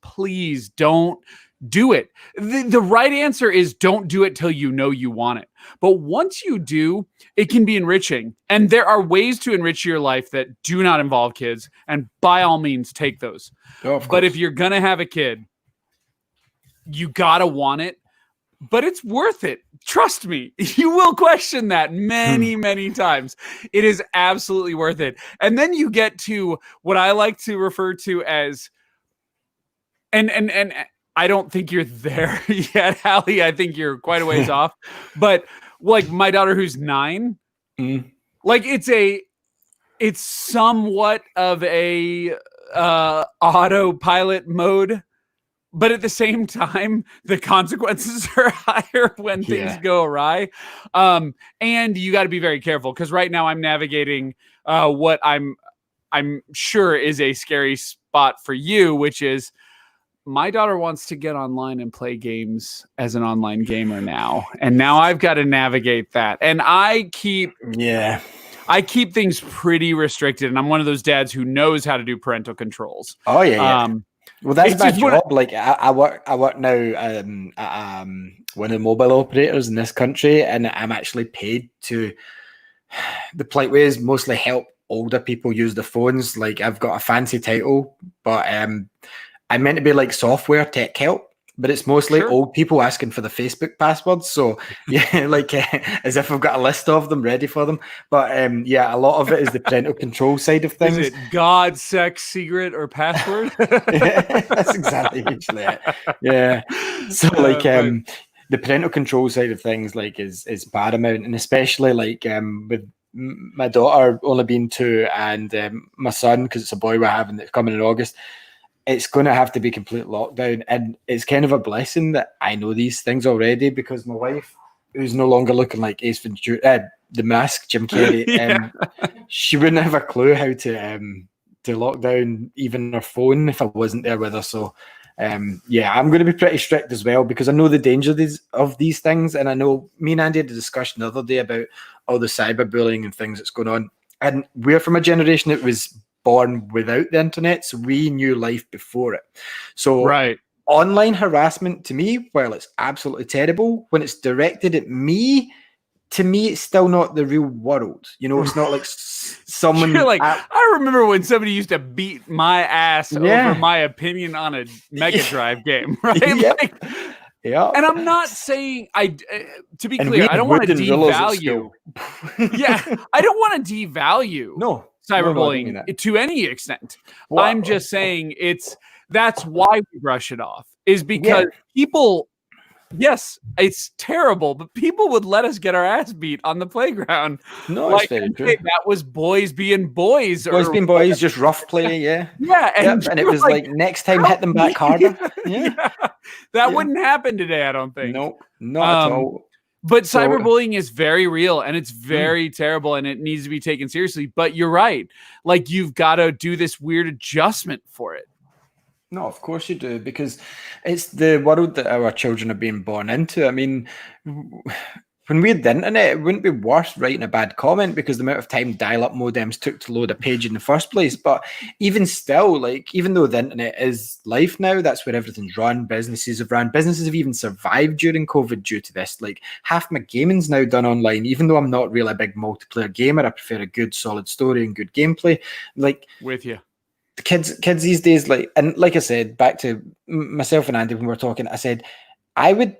don't do it. The right answer is don't do it till you know you want it. But once you do, it can be enriching. And there are ways to enrich your life that do not involve kids. And by all means, take those. But if you're going to have a kid, you got to want it. But it's worth it. Trust me. You will question that many times. It is absolutely worth it. And then you get to what I like to refer to as, and I don't think you're there yet, Hallie. I think you're quite a ways off. But like my daughter who's 9, like it's somewhat of a autopilot mode. But at the same time, the consequences are higher when things go awry. And you got to be very careful because right now I'm navigating what I'm sure is a scary spot for you, which is my daughter wants to get online and play games as an online gamer now. And now I've got to navigate that. And I keep things pretty restricted. And I'm one of those dads who knows how to do parental controls. Oh, yeah. Well, that's my job. Like I work now at one of the mobile operators in this country, and I'm actually paid to. The polite way is mostly help older people use the phones. Like I've got a fancy title, but I'm meant to be like software tech help. But it's mostly old people asking for the Facebook passwords. So yeah, like as if I've got a list of them ready for them. But a lot of it is the parental control side of things. Is it God, sex, secret, or password? That's exactly usually it. Yeah. So like the parental control side of things like is paramount, and especially like with my daughter only being 2 and my son, because it's a boy we're having that's coming in August. It's going to have to be complete lockdown. And it's kind of a blessing that I know these things already, because my wife, who's no longer looking like Ace Ventura, the Mask, Jim Carrey, she wouldn't have a clue how to lock down even her phone if I wasn't there with her. So, I'm going to be pretty strict as well, because I know the danger of these things. And I know me and Andy had a discussion the other day about all the cyberbullying and things that's going on. And we're from a generation that was born without the internet, so we knew life before it. So online harassment, to me, while it's absolutely terrible, when it's directed at me, to me it's still not the real world. You know, it's not like someone You're like, I remember when somebody used to beat my ass over my opinion on a Mega Drive game, right? And I'm not saying to be clear, I don't want to devalue. I don't want to devalue cyberbullying to any extent. Wow. I'm just saying that's why we brush it off, is because people, yes, it's terrible, but people would let us get our ass beat on the playground. No, like, that was boys being boys. Boys being boys, just rough play, and it was like next time hit them back harder. That wouldn't happen today, I don't think. No, not at all. But cyberbullying is very real, and it's very terrible, and it needs to be taken seriously. But you're right. Like, you've got to do this weird adjustment for it. No, of course you do, because it's the world that our children are being born into. I mean, when we had the internet, it wouldn't be worth writing a bad comment because the amount of time dial-up modems took to load a page in the first place. But even still, like, even though the internet is life now, that's where everything's run. Businesses have run. Businesses have even survived during COVID due to this. Like, half my gaming's now done online. Even though I'm not really a big multiplayer gamer, I prefer a good, solid story and good gameplay. Like, with you. The kids these days, like, and like I said, back to myself and Andy when we were talking, I said, I would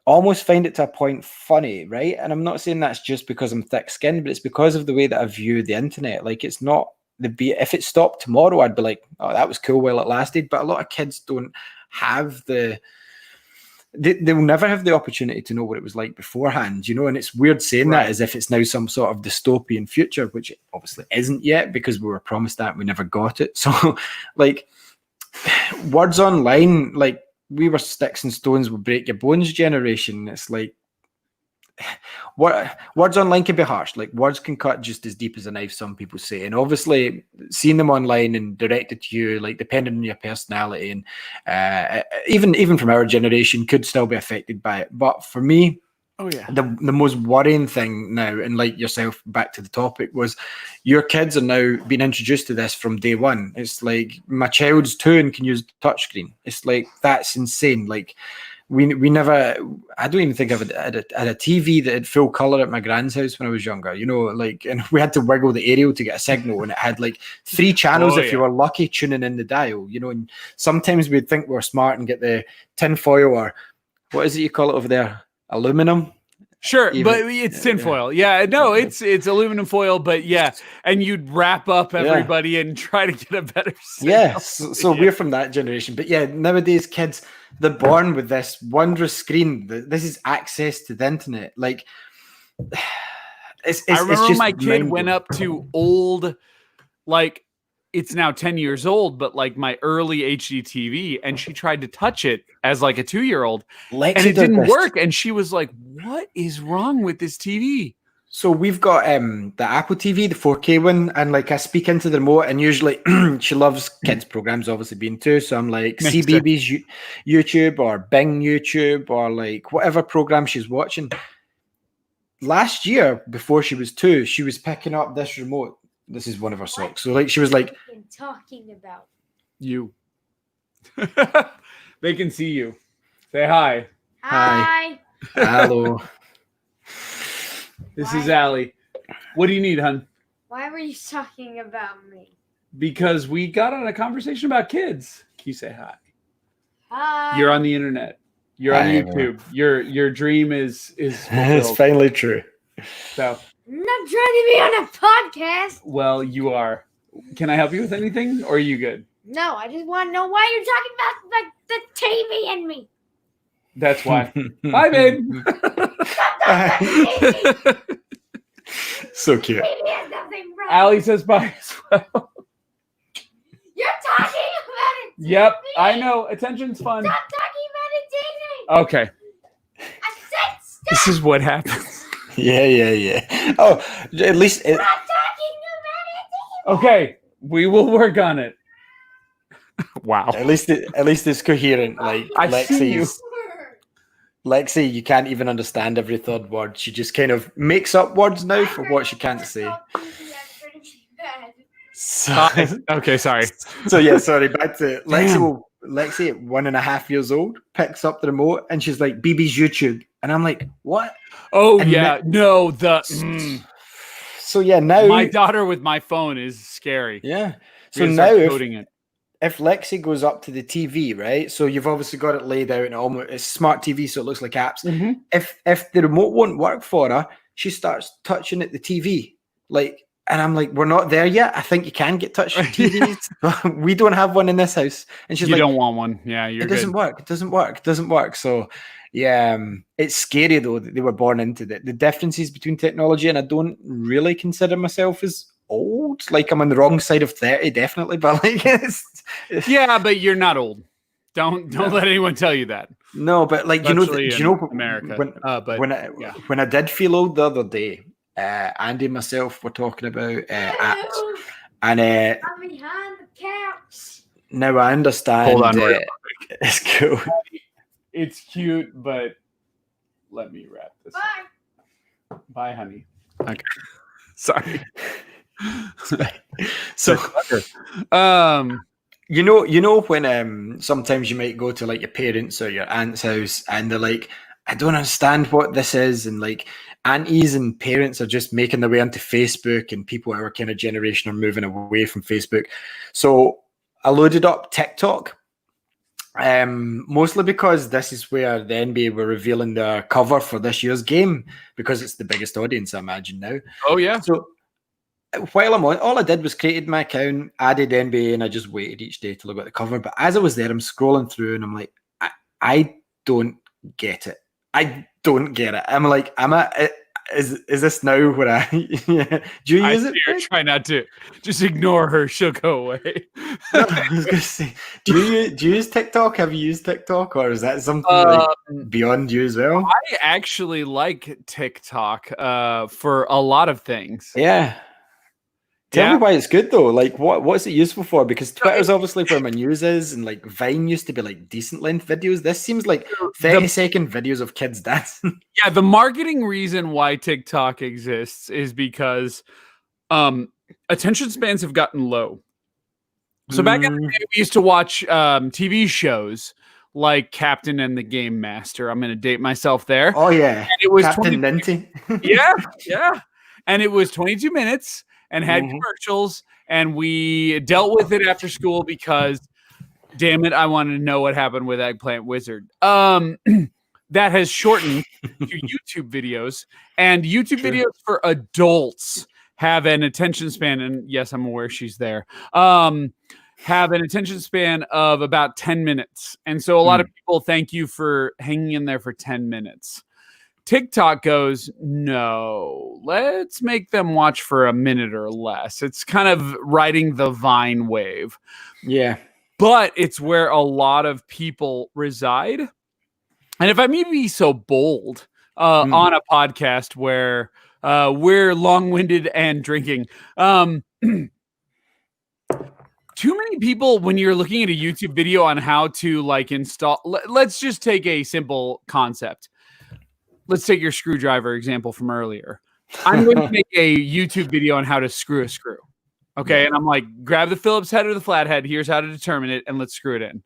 almost find it to a point funny, right? And I'm not saying that's just because I'm thick-skinned, but it's because of the way that I view the internet. Like, it's not if it stopped tomorrow, I'd be like, oh, that was cool while it lasted. But a lot of kids don't have they'll never have the opportunity to know what it was like beforehand, you know. And it's weird saying that as if it's now some sort of dystopian future, which it obviously isn't yet because we were promised that and we never got it. So, like, words online, like, we were sticks and stones will break your bones generation. It's like, what words online can be harsh. Like, words can cut just as deep as a knife, some people say. And obviously, seeing them online and directed to you, like, depending on your personality, and even from our generation, could still be affected by it. But for me, the most worrying thing now, and like yourself, back to the topic, was your kids are now being introduced to this from day one. It's like, my child's 2 and can use the touchscreen. It's like, that's insane. Like, we never, I don't even think I've had a TV that had full color at my grand's house when I was younger, you know, like, and we had to wiggle the aerial to get a signal, and it had like 3 channels if you were lucky tuning in the dial, you know. And sometimes we'd think we're smart and get the tin foil, or what is it you call it over there? Aluminum? Sure, but it's tinfoil. Yeah, no, it's aluminum foil, but yeah, and you'd wrap up everybody and try to get a better signal. Yeah, so we're from that generation. But yeah, nowadays kids, they're born with this wondrous screen. This is access to the internet. Like, I remember my kid went up to old, like, it's now 10 years old, but like my early HD TV, and she tried to touch it as like a 2-year-old, and it didn't work. And she was like, "What is wrong with this TV?" So we've got the Apple TV, the 4K one, and like I speak into the remote, and usually she loves kids programs, obviously being 2. So I'm like, CBeebies YouTube or Bing YouTube or like whatever program she's watching. Last year, before she was 2, she was picking up this remote. This is one of her socks. So like, she was like, talking about you. They can see you. Say hi. Hi. Hello. This is Allie. What do you need, hun? Why were you talking about me? Because we got on a conversation about kids. Can you say hi? Hi. You're on the internet. You're on YouTube. Your dream is fulfilled. It's finally true. So I'm not trying to be on a podcast. Well, you are. Can I help you with anything, or are you good? No, I just want to know why you're talking about like the TV and me. That's why. Bye, babe. So cute. Allie says bye as well. You're talking about it. Yep, I know. Attention's fun. Stop talking about it, TV. Okay. I said stop. This is what happens. Yeah. Oh, at least Stop talking about it, TV. Okay, we will work on it. Wow. At least it's coherent. Like, Lexi, you can't even understand every third word. She just kind of makes up words now for what she can't say. So, okay, sorry. So yeah, sorry. Back to Lexi. Lexi at 1.5 years old picks up the remote and she's like, "BB's YouTube," and I'm like, "What?" Oh and yeah, no. So yeah, now my daughter with my phone is scary. Yeah. So now coding it. If Lexi goes up to the TV, right? So you've obviously got it laid out and almost it's smart TV, so it looks like apps. Mm-hmm. If the remote won't work for her, she starts touching at the TV, like, and I'm like, "We're not there yet. I think you can get touch TVs. We don't have one in this house." And she's you like, "You don't want one? Yeah, it doesn't work. It doesn't work. It doesn't work." So yeah, it's scary though that they were born into the differences between technology, and I don't really consider myself as old. Like, I'm on the wrong side of 30, definitely, but like, yeah, but you're not old. Don't let anyone tell you that. No, but like, you know, America. When I did feel old the other day, Andy and myself were talking about apps, and I'm behind the couch. Now I understand. Hold on, it's cool. It's cute, but let me wrap this up. Bye, honey. Okay. Sorry. So, you know when sometimes you might go to like your parents' or your aunt's house and they're like, I don't understand what this is, and like aunties and parents are just making their way onto Facebook, and people our kind of generation are moving away from Facebook. So I loaded up TikTok. Mostly because this is where the NBA were revealing their cover for this year's game, because it's the biggest audience, I imagine, now. Oh, yeah. So while I'm on, all I did was created my account, added NBA, and I just waited each day to look at the cover. But as I was there, I'm scrolling through and I'm like, I don't get it. I don't get it. I'm like, is this now where I do you use it? Try not to just ignore her, she'll go away. No, I was gonna say, do you use TikTok? Have you used TikTok, or is that something like beyond you as well? I actually like TikTok for a lot of things. Yeah. Tell me why it's good though. Like, what's it useful for? Because Twitter's obviously where my news is, and like Vine used to be like decent length videos. This seems like 30-second videos of kids dancing. Yeah, the marketing reason why TikTok exists is because attention spans have gotten low. So back in the day, we used to watch TV shows like Captain and the Game Master. I'm going to date myself there. Oh yeah, and it was Captain Ninty. yeah, and it was 22 minutes. And had commercials, and we dealt with it after school because, damn it, I wanted to know what happened with Eggplant Wizard. That has shortened to YouTube videos, and YouTube videos for adults have an attention span, and yes, I'm aware she's there, have an attention span of about 10 minutes. And so a lot of people thank you for hanging in there for 10 minutes. TikTok goes, no, let's make them watch for a minute or less. It's kind of riding the Vine wave. Yeah. But it's where a lot of people reside. And if I may be so bold on a podcast where we're long-winded and drinking, too many people, when you're looking at a YouTube video on how to like install, let's just take a simple concept. Let's take your screwdriver example from earlier. I'm going to make a YouTube video on how to screw a screw. Okay. And I'm like, grab the Phillips head or the flathead. Here's how to determine it. And let's screw it in.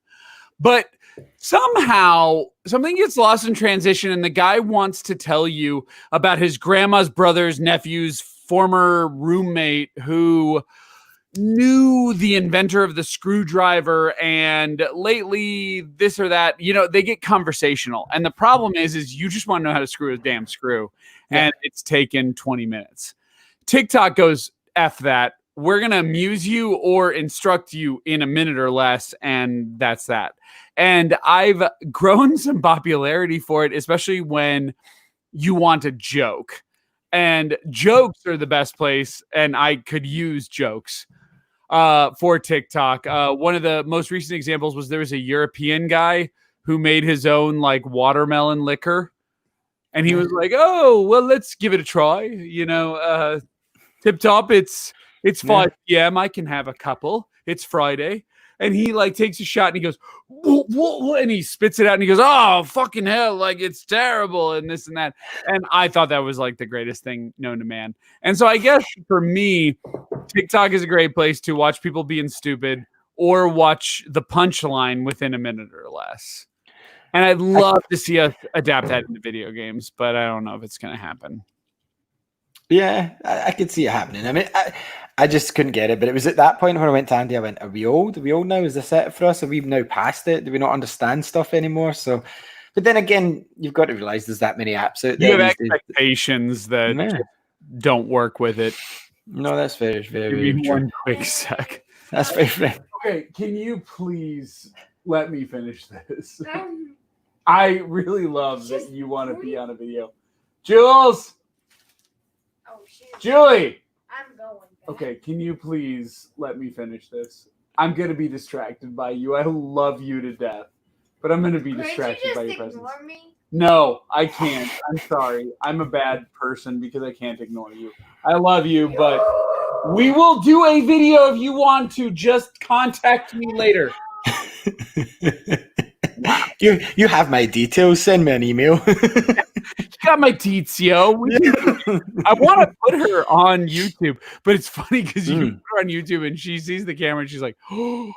But somehow something gets lost in transition. And the guy wants to tell you about his grandma's brother's nephew's former roommate who knew the inventor of the screwdriver, and lately this or that, they get conversational. And the problem is you just want to know how to screw a damn screw. And it's taken 20 minutes. TikTok goes, F that. We're going to amuse you or instruct you in a minute or less. And that's that. And I've grown some popularity for it, especially when you want a joke. And jokes are the best place. And I could use jokes for TikTok. One of the most recent examples was there was a European guy who made his own like watermelon liquor. And he was like, oh, well, let's give it a try. Tip top. It's 5 p.m. I can have a couple. It's Friday. And he like takes a shot and he goes, whoa, and he spits it out and he goes, oh, fucking hell. Like it's terrible. And this and that. And I thought that was like the greatest thing known to man. And so I guess for me, TikTok is a great place to watch people being stupid or watch the punchline within a minute or less. And I'd love to see us adapt that into video games, but I don't know if it's going to happen. Yeah, I could see it happening. I mean, I just couldn't get it, but it was at that point when I went to Andy, I went, are we old? Are we old now? Is this it for us? Are we now past it? Do we not understand stuff anymore? So, but then again, you've got to realize there's that many apps out there. You have expectations that don't work with it. No, that's very, very, Give very me true. one quick sec. That's very frank. Okay, can you please let me finish this? I really love that you want to be on a video. Jules! Oh, shit. Julie! I'm going. Okay, can you please let me finish this? I'm going to be distracted by you. I love you to death, but I'm going to be distracted by your presence. Ignore me? No, I can't. I'm sorry. I'm a bad person because I can't ignore you. I love you, but we will do a video if you want to. Just contact me later. You have my details. Send me an email. You got my deets, yo. I want to put her on YouTube, but it's funny because you put her on YouTube and she sees the camera and she's like, oh.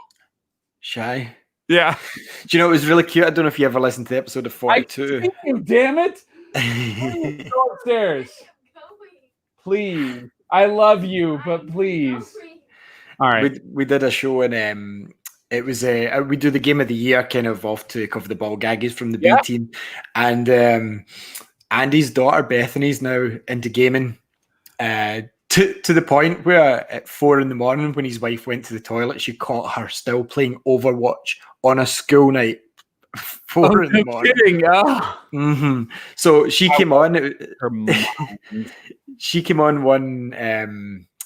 Shy. Yeah. Do you know it was really cute? I don't know if you ever listened to the episode of 42. Damn it. Go upstairs. Please. I love you, but please. All right. We did a show and it was we do the game of the year kind of off to cover the ball gaggies from the B team, and Andy's daughter Bethany's now into gaming, to the point where at 4 a.m. when his wife went to the toilet, she caught her still playing Overwatch on a school night. 4 a.m. Kidding. Oh. Mm-hmm. So she came on. She came on one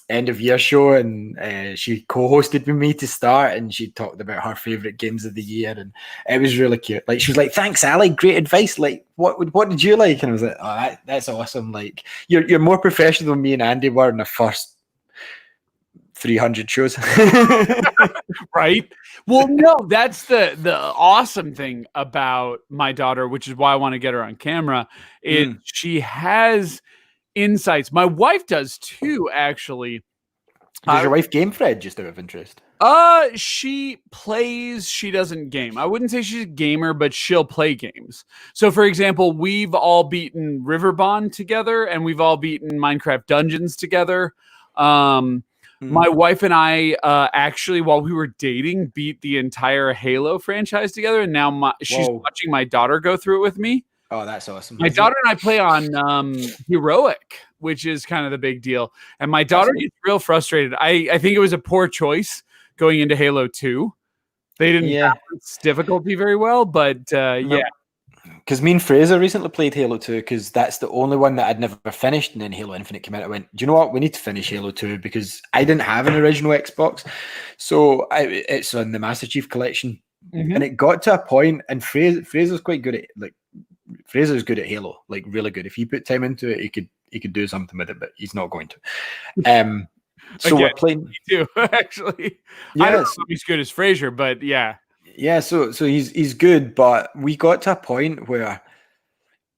end of year show, and she co-hosted with me to start, and she talked about her favorite games of the year, and it was really cute. Like, she was like, "Thanks, Ali, great advice. Like, what did you like?" And I was like, "Oh, that's awesome. Like, you're more professional than me and Andy were in the first 300 shows." Right? Well, no, that's the awesome thing about my daughter, which is why I want to get her on camera, is she has insights. My wife does too, actually. Does your wife game, Fred, just out of interest? She plays, she doesn't game. I wouldn't say she's a gamer, but she'll play games. So for example, we've all beaten Riverbond together, and we've all beaten Minecraft Dungeons together. My wife and I actually, while we were dating, beat the entire Halo franchise together, and now she's watching my daughter go through it with me. Oh, that's awesome. My daughter and I play on Heroic, which is kind of the big deal. And my daughter gets real frustrated. I think it was a poor choice going into Halo 2. They didn't balance difficulty very well, but yeah. Because me and Fraser recently played Halo 2, because that's the only one that I'd never finished, and then Halo Infinite came out. I went, do you know what? We need to finish Halo 2, because I didn't have an original Xbox. So it's on the Master Chief Collection. And it got to a point, and Fraser's quite good at, like, Fraser's good at Halo, like really good. If he put time into it, he could do something with it, but he's not going to. So we're playing. Me too, actually. Yeah, I don't know if he's good as Fraser, but yeah. Yeah, so he's good, but we got to a point where,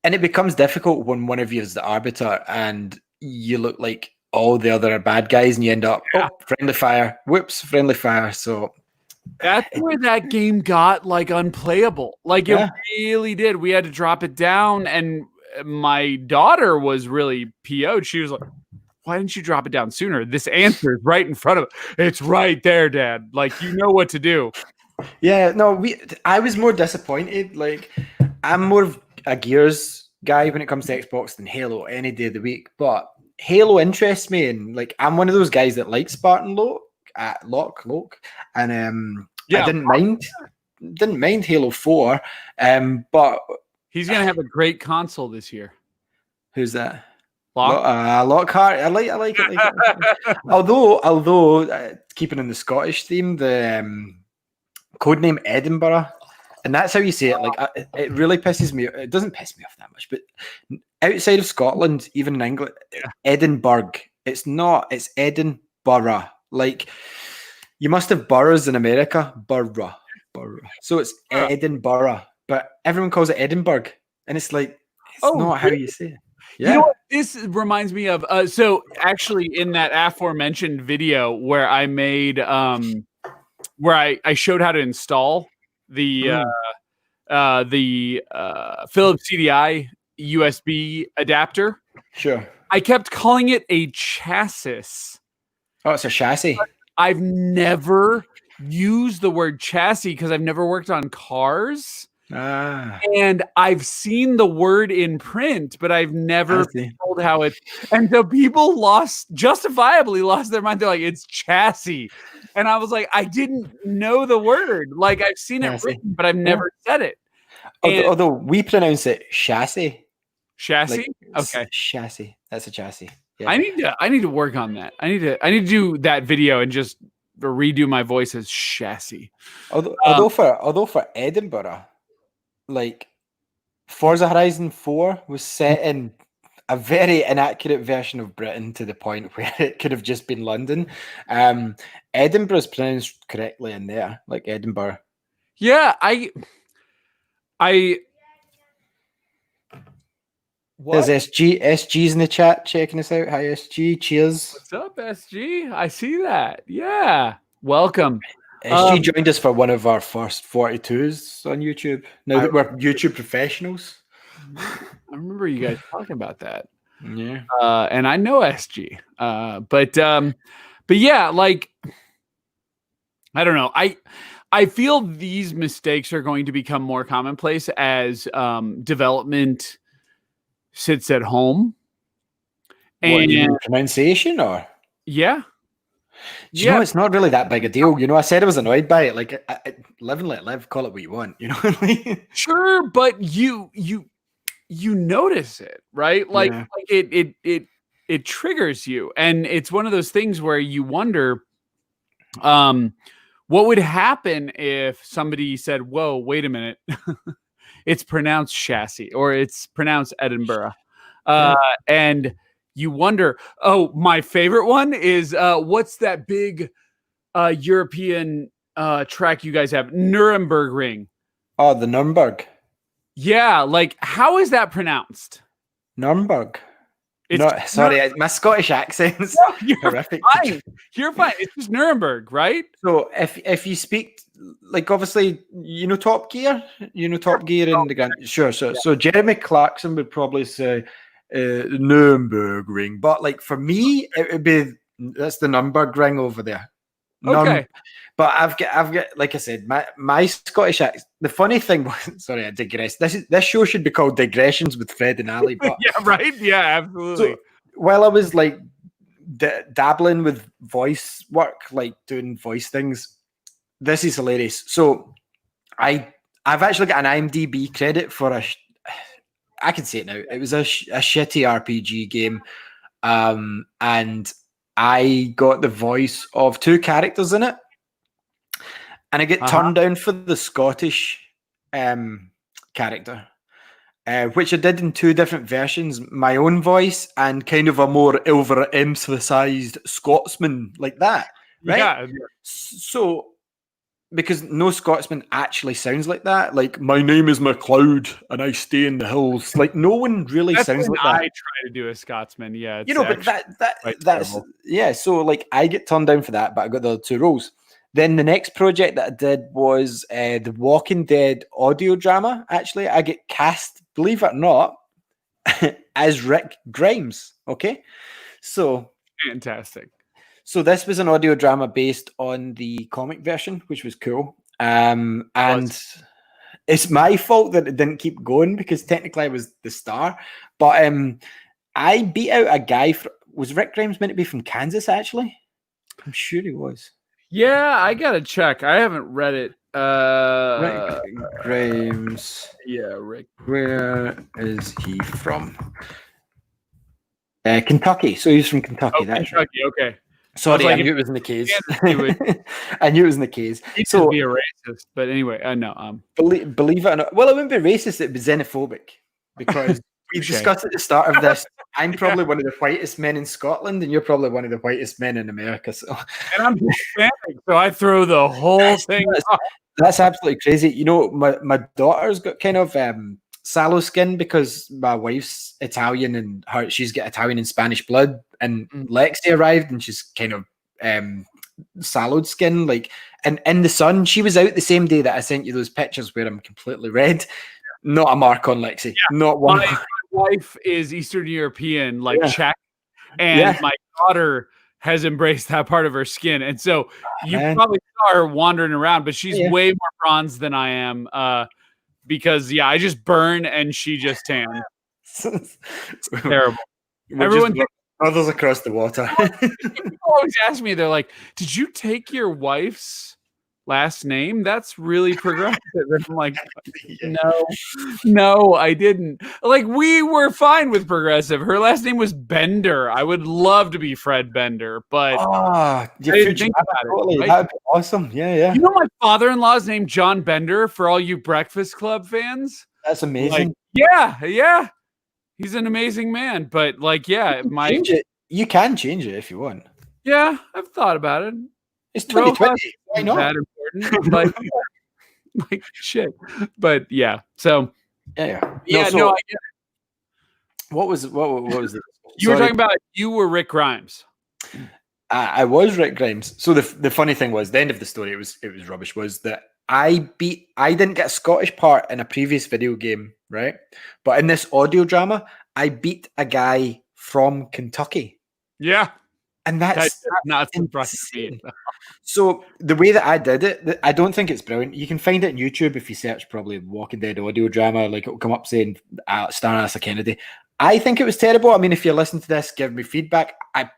and it becomes difficult when one of you is the arbiter and you look like all the other bad guys, and you end up friendly fire. Whoops, friendly fire. So that's where that game got like unplayable. Like it really did. We had to drop it down, and my daughter was really PO'd. She was like, "Why didn't you drop it down sooner? This answer is right in front of it. It's right there, Dad. Like, you know what to do." Yeah, no, I was more disappointed. Like, I'm more of a Gears guy when it comes to Xbox than Halo any day of the week. But Halo interests me, and like, I'm one of those guys that likes Spartan Locke, and I didn't mind Halo 4, but he's gonna have a great console this year. Who's that? Lockhart. I like it. Although keeping in the Scottish theme, the codename Edinburgh, and that's how you say it. Like, it really pisses me. It doesn't piss me off that much, but outside of Scotland, even in England, Edinburgh. It's not. It's Edinburgh. Like, you must have boroughs in America. Borough. So it's Edinburgh, but everyone calls it Edinburgh, and it's like, it's not how you say it. Yeah. You know what this reminds me of? So actually, in that aforementioned video where I made, where I showed how to install the Philips CDI USB adapter. Sure. I kept calling it a chassis. Oh, it's a chassis. I've never used the word chassis because I've never worked on cars. And I've seen the word in print, but I've never told how it. And so people justifiably lost their mind. They're like, "It's chassis," and I was like, "I didn't know the word. Like, I've seen it written, but I've never said it." Although we pronounce it chassis. Chassis. Like, okay. Chassis. That's a chassis. Yeah. I need to work on that. I need to do that video and just redo my voice as chassis. Although for Edinburgh, like, Forza Horizon 4 was set in a very inaccurate version of Britain to the point where it could have just been London. Edinburgh's pronounced correctly in there, like Edinburgh. Yeah, What? There's SG's in the chat checking us out. Hi SG, cheers. What's up, SG? I see that. Yeah, welcome. SG joined us for one of our first 42s on YouTube. Now that we're YouTube professionals. I remember you guys talking about that. Yeah. And I know SG. But yeah, like, I don't know. I feel these mistakes are going to become more commonplace as development sits at home. And you mean pronunciation or? Yeah. You know, it's not really that big a deal. You know, I said I was annoyed by it. Like, live and let live. Call it what you want. You know. Sure, but you notice it, right? Like, it triggers you, and it's one of those things where you wonder, what would happen if somebody said, "Whoa, wait a minute, it's pronounced chassis or it's pronounced Edinburgh," and you wonder. Oh, my favorite one is what's that big European track you guys have? Nuremberg Ring. Oh, the Nuremberg. Yeah, like how is that pronounced? Nuremberg. Sorry, my Scottish accent's horrific. Fine. You're fine. It's just Nuremberg, right? So if you speak, like, obviously, you know Top Gear? You know Top Gear in the Grand... Sure. So Jeremy Clarkson would probably say Nuremberg Ring. But, like, for me, it would be... That's the Nuremberg Ring over there. Okay. But I've got, like I said, my Scottish accent. The funny thing was, sorry, I digress. This show should be called Digressions with Fred and Ali. But yeah, right. Yeah, absolutely. So, while I was like dabbling with voice work, like doing voice things, this is hilarious. So I've actually got an IMDb credit for I can say it now. It was a shitty RPG game, and I got the voice of 2 characters in it. And I get turned down for the Scottish character, which I did in 2 different versions. My own voice and kind of a more over-emphasized Scotsman like that, right? Yeah. So, because no Scotsman actually sounds like that. Like, my name is MacLeod and I stay in the hills. Like, no one really sounds like that. I try to do a Scotsman, yeah. You know, but that's terrible. Yeah. So, like, I get turned down for that, but I got the other 2 roles. Then the next project that I did was the Walking Dead audio drama. Actually, I get cast, believe it or not, as Rick Grimes. Okay, so fantastic. So this was an audio drama based on the comic version, which was cool. And it's my fault that it didn't keep going because technically I was the star. But I beat out a guy. Was Rick Grimes meant to be from Kansas? Actually, I'm sure he was. Yeah, I gotta check. I haven't read it. Rick Grimes. Yeah, Rick. Where is he from? Kentucky. So he's from Kentucky. Oh, that's Kentucky. Right. Okay. Sorry, I knew it was in the case. I knew it was in the case. So be a racist, but anyway, no. Believe it or not, well, it wouldn't be racist. It'd be xenophobic because we discussed at the start of this. I'm probably one of the whitest men in Scotland, and you're probably one of the whitest men in America. So, and I'm Hispanic, so I throw the whole thing. That's absolutely crazy. You know, my daughter's got kind of sallow skin because my wife's Italian and she's got Italian and Spanish blood. And Lexi arrived, and she's kind of sallow skin, like, and in the sun. She was out the same day that I sent you those pictures where I'm completely red. Not a mark on Lexi. Yeah. Not one. My wife is Eastern European, like Czech, and my daughter has embraced that part of her skin. And so you probably saw her wandering around, but she's way more bronze than I am because, I just burn and she just tan. Terrible. Everyone. Others across the water. People always ask me, they're like, did you take your wife's last name? That's really progressive. And I'm like, no, I didn't. Like, we were fine with progressive. Her last name was Bender. I would love to be Fred Bender, but I didn't think about it. Right? That'd be awesome. Yeah. You know, my father-in-law's named John Bender for all you Breakfast Club fans. That's amazing. Like, yeah. He's an amazing man, but change it. You can change it if you want. Yeah, I've thought about it. It's 2020. Why not? That important, but like shit. But yeah, so yeah. No, I get it. What was it? You were talking about you were Rick Grimes. I was Rick Grimes. So the funny thing was, the end of the story, it was rubbish, was that I didn't get a Scottish part in a previous video game, right? But in this audio drama, I beat a guy from Kentucky. Yeah. And that's not surprising. So the way that I did it, I don't think it's brilliant. You can find it on YouTube if you search probably Walking Dead audio drama, like it'll come up saying starring Asa Kennedy. I think it was terrible. I mean, if you're listening to this, give me feedback. I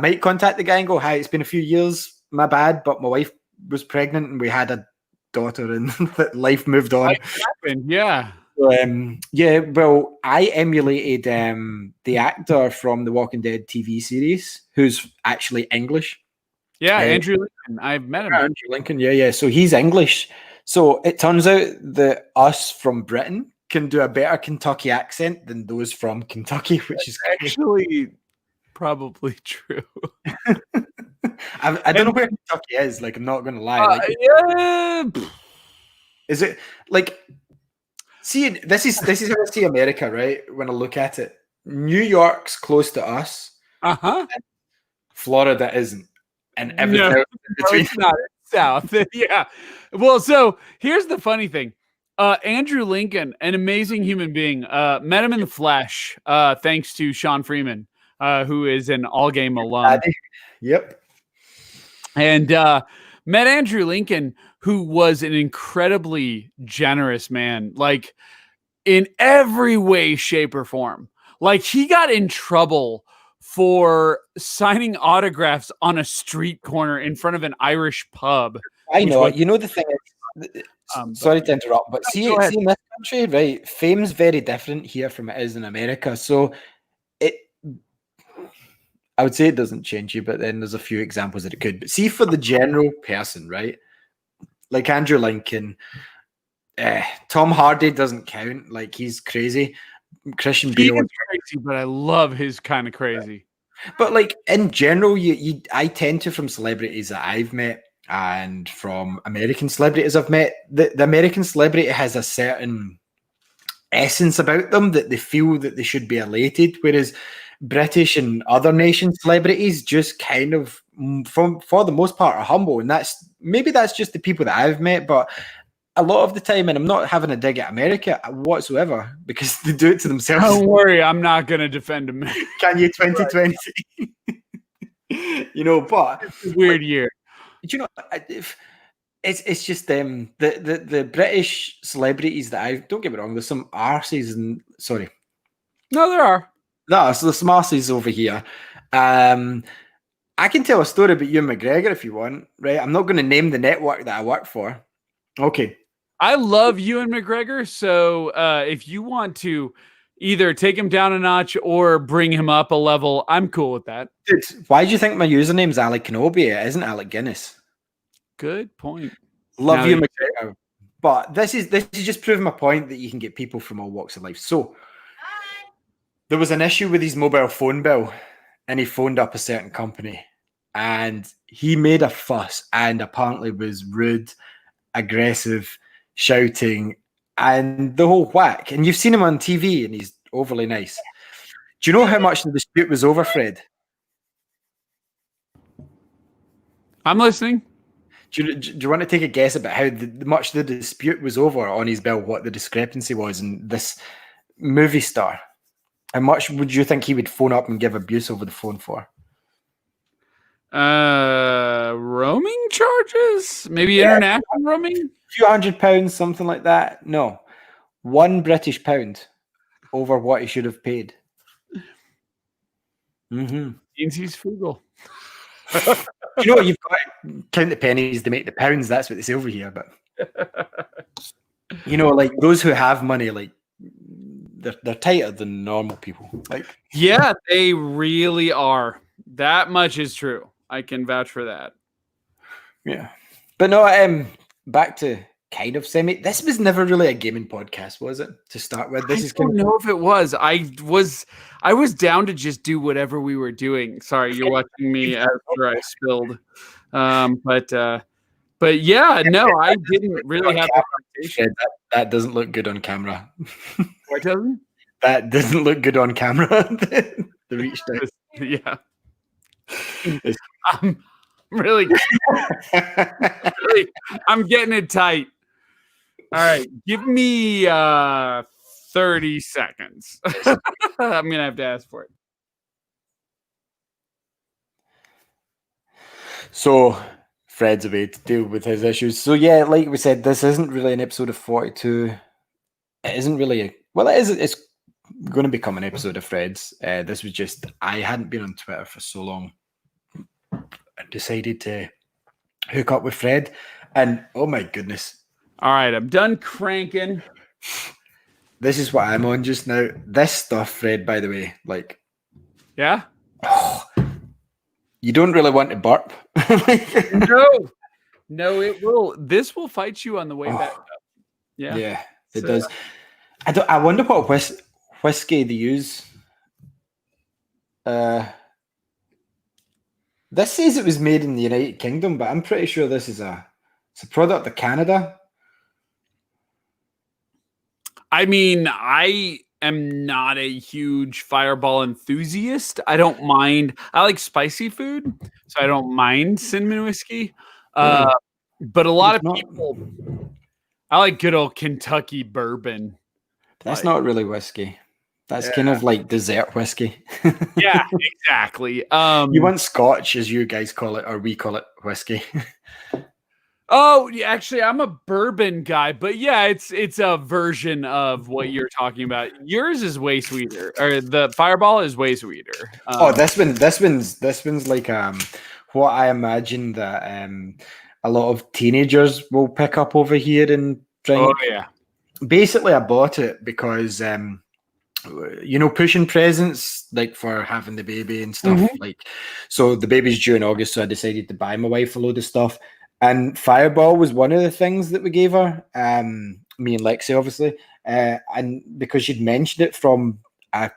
might contact the guy and go, hi, it's been a few years, my bad, but my wife was pregnant and we had a daughter and life moved on. Life happened, yeah. Yeah, well, I emulated the actor from the Walking Dead TV series, who's actually English. Yeah, Andrew Lincoln. I've met him. Andrew Lincoln, yeah. So he's English. So it turns out that us from Britain can do a better Kentucky accent than those from Kentucky, which is actually probably true. I don't know where Kentucky is. Like, I'm not going to lie. Yeah. Is it like? See, this is how I see America, right? When I look at it, New York's close to us. Florida isn't, and everything between. It's not south. Yeah. Well, so here's the funny thing. Andrew Lincoln, an amazing human being. Met him in the flesh, thanks to Sean Freeman, who is an All Game alum. Yep. And met Andrew Lincoln, who was an incredibly generous man, like in every way, shape, or form. Like he got in trouble for signing autographs on a street corner in front of an Irish pub. I know. You know, the thing is, sorry to interrupt, but see in this country, right? Fame's very different here from it is in America. So I would say it doesn't change you, but then there's a few examples that it could. But see, for the general person, right? Like Andrew Lincoln, Tom Hardy doesn't count. Like he's crazy. Christian Bale is crazy, but I love his kind of crazy. But like in general, I tend to, from celebrities that I've met and from American celebrities I've met, the American celebrity has a certain essence about them that they feel that they should be elated, whereas British and other nation celebrities just kind of, for the most part, are humble, and that's just the people that I've met. But a lot of the time, and I'm not having a dig at America whatsoever, because they do it to themselves. Don't worry, I'm not going to defend America. Can you 2020? You know, but it's a weird year. You know, it's just the British celebrities that don't get me wrong. There's some arses and sorry. No, there are. No, so there's some arses over here. I can tell a story about Ewan McGregor if you want, right? I'm not going to name the network that I work for. Okay. I love Ewan McGregor, so if you want to either take him down a notch or bring him up a level, I'm cool with that. Dude, why do you think my username's Alec Kenobi? It isn't Alec Guinness. Good point. Love you, McGregor. But this is just proving my point that you can get people from all walks of life. So there was an issue with his mobile phone bill, and he phoned up a certain company, and he made a fuss and apparently was rude, aggressive, shouting, and the whole whack. And you've seen him on TV, and he's overly nice. Do you know how much the dispute was over, Fred? I'm listening. Do you want to take a guess about how much the dispute was over on his bill, what the discrepancy was in this movie star? How much would you think he would phone up and give abuse over the phone for? Roaming charges? Maybe international roaming? A few £100, something like that. No. £1 British over what he should have paid. Mm-hmm. Means he's frugal. You know what? You've got to count the pennies to make the pounds. That's what they say over here. But you know, like those who have money, like they're tighter than normal people. Like, yeah, they really are. That much is true. I can vouch for that. Yeah, but no. Back to kind of semi. This was never really a gaming podcast, was it? To start with, I don't know if it was. I was down to just do whatever we were doing. Sorry, you're watching me after I spilled. But But yeah, no, I didn't really have expectations. That doesn't look good on camera. What doesn't? That doesn't look good on camera. The reach down. Yeah. I'm really, I'm getting it tight. All right, give me 30 seconds. I'm gonna have to ask for it. So Fred's away to deal with his issues. So yeah, like we said, this isn't really an episode of 42. It isn't really it is. It's going to become an episode of Fred's. This was just I hadn't been on Twitter for so long. I decided to hook up with Fred, and oh my goodness! All right, I'm done cranking. This is what I'm on just now. This stuff, Fred, by the way, like, yeah, you don't really want to burp. No, it will. This will fight you on the way back up. Yeah, it does. I wonder what whiskey they use. This says it was made in the United Kingdom, but I'm pretty sure this is it's a product of Canada. I mean, I am not a huge Fireball enthusiast. I don't mind. I like spicy food, so I don't mind cinnamon whiskey. But a lot of people, I like good old Kentucky bourbon. That's not really whiskey. That's kind of like dessert whiskey. Yeah, exactly. You want Scotch, as you guys call it, or we call it whiskey. Oh, actually, I'm a bourbon guy, but yeah, it's a version of what you're talking about. Yours is way sweeter, or the Fireball is way sweeter. This one's like what I imagine that a lot of teenagers will pick up over here and drink. Oh yeah. Basically, I bought it because pushing presents like for having the baby and stuff. Like, so the baby's due in August, so I decided to buy my wife a load of stuff. And Fireball was one of the things that we gave her, me and Lexi, obviously, and because she'd mentioned it from a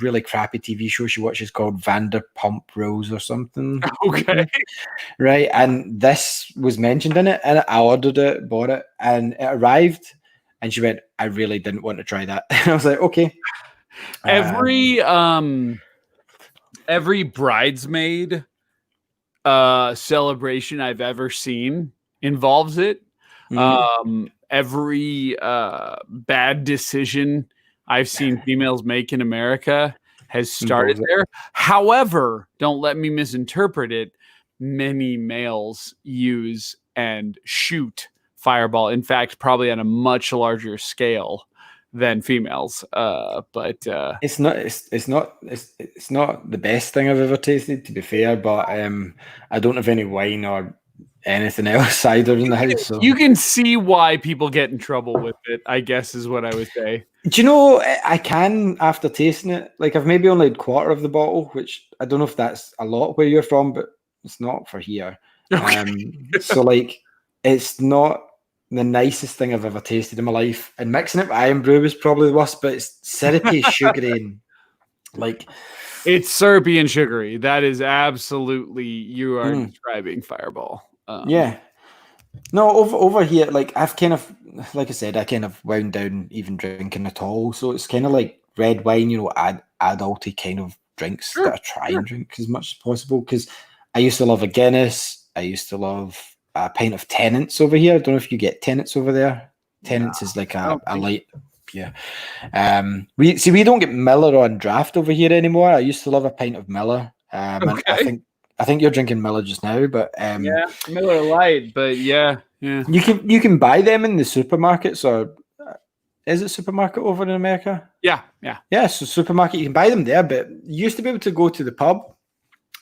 really crappy TV show she watches called Vanderpump Rules or something. Okay. Right, and this was mentioned in it, and I ordered it, bought it, and it arrived, and she went, I really didn't want to try that. And I was like, okay. Every bridesmaid celebration I've ever seen involves it. Every bad decision I've seen females make in America has started there. However, don't let me misinterpret it. Many males use and shoot Fireball. In fact, probably on a much larger scale than females. But it's not the best thing I've ever tasted, to be fair. But I don't have any wine or anything else either in the house. So you can see why people get in trouble with it, I guess, is what I would say. Do you know, I can, after tasting it, like I've maybe only had a quarter of the bottle, which I don't know if that's a lot where you're from, but it's not for here. So like, it's not the nicest thing I've ever tasted in my life. And mixing it with Iron Brew was probably the worst, but it's syrupy, sugary, and like... It's syrupy and sugary. That is absolutely, you are describing Fireball. Yeah. No, over here, like I've kind of, like I said, I kind of wound down even drinking at all. So it's kind of like red wine, adulty kind of drinks that I try and drink as much as possible. Because I used to love a Guinness. I used to love a pint of Tennent's over here. I don't know if you get Tennent's over there. Tennent's is like a light beer. We don't get Miller on draft over here anymore. I used to love a pint of Miller. And I think you're drinking Miller just now, but yeah, Miller Lite, but yeah. You can buy them in the supermarkets, or is it supermarket over in America? Yeah. So supermarket, you can buy them there, but you used to be able to go to the pub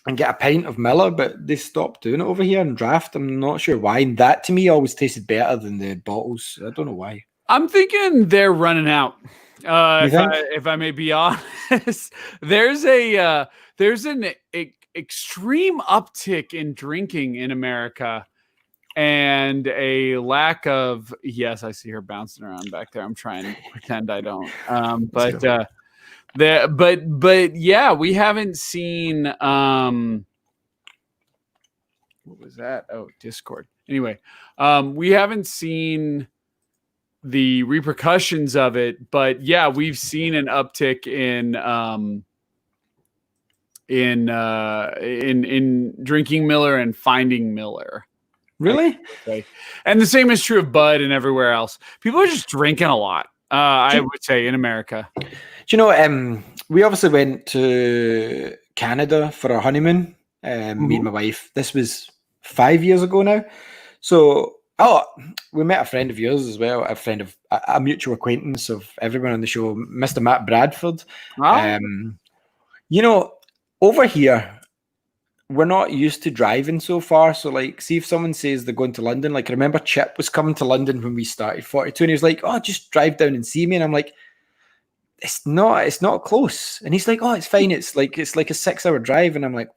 and get a pint of Miller, but they stopped doing it over here in draft. I'm not sure why. And that to me always tasted better than the bottles. I don't know why. I'm thinking they're running out. If I may be honest, there's an extreme uptick in drinking in America, and a lack of... Yes, I see her bouncing around back there. I'm trying to pretend I don't. But yeah, we haven't seen what was that? Oh, Discord. Anyway, we haven't seen the repercussions of it, but yeah, we've seen an uptick in drinking Miller and finding Miller. Really? And the same is true of Bud and everywhere else. People are just drinking a lot. I would say in America. Do you know? We obviously went to Canada for our honeymoon. Me and my wife. This was 5 years ago now. So, we met a friend of yours as well. A friend of a mutual acquaintance of everyone on the show, Mr. Matt Bradford. Oh. You know, over here, we're not used to driving so far. So, like, see if someone says they're going to London. Like, I remember Chip was coming to London when we started 42, and he was like, "Oh, just drive down and see me." And I'm like, "It's not close." And he's like, "Oh, it's fine. It's like a 6-hour drive." And I'm like,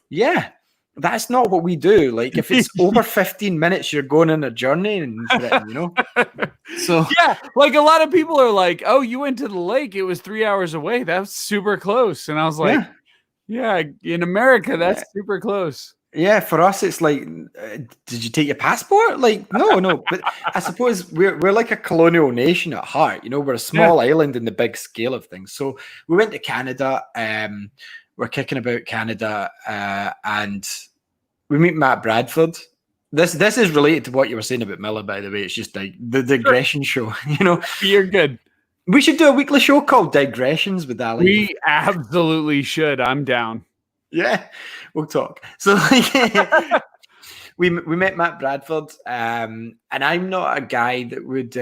"Yeah, that's not what we do. Like, if it's over 15 minutes, you're going on a journey in Britain, you know." So yeah, like a lot of people are like, "Oh, you went to the lake. It was 3 hours away. That's super close." And I was like, "Yeah, in America, that's super close." Yeah, for us, it's like, did you take your passport? Like, no. But I suppose we're like a colonial nation at heart. You know, we're a small island in the big scale of things. So we went to Canada. We're kicking about Canada, and we meet Matt Bradford. This is related to what you were saying about Miller, by the way. It's just like the digression show. You know, you're good. We should do a weekly show called Digressions with Ali. We absolutely should. I'm down. Yeah, we'll talk. So like, we met Matt Bradford, and I'm not a guy that would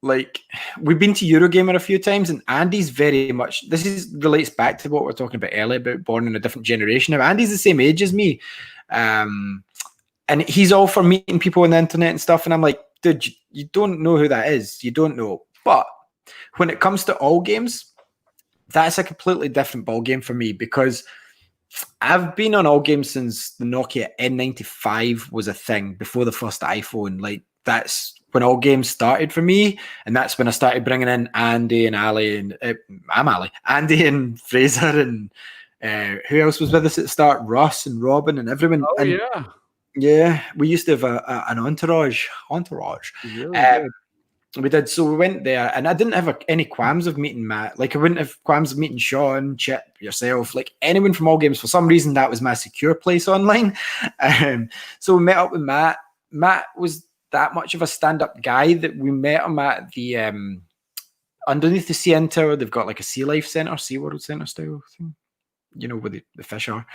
like. We've been to Eurogamer a few times, and Andy's very much. Relates back to what we are talking about earlier about born in a different generation. Now Andy's the same age as me, and he's all for meeting people on the internet and stuff. And I'm like, dude, you don't know who that is. You don't know. But when it comes to all games, that's a completely different ballgame for me, because I've been on all games since the Nokia N95 was a thing, before the first iPhone. Like, that's when all games started for me, and that's when I started bringing in Andy and Ali, and I'm Ali, Andy and Fraser, and who else was with us at the start? Russ and Robin and everyone. Oh, and, yeah, we used to have an entourage. Really we did. So we went there, and I didn't have any qualms of meeting Matt. Like, I wouldn't have qualms of meeting Sean, Chip, yourself, like anyone from all games. For some reason, that was my secure place online. So we met up with Matt. Matt was that much of a stand-up guy that we met him at the underneath the CN Tower. They've got like a Sea Life Centre, SeaWorld Centre style thing, you know, where the fish are.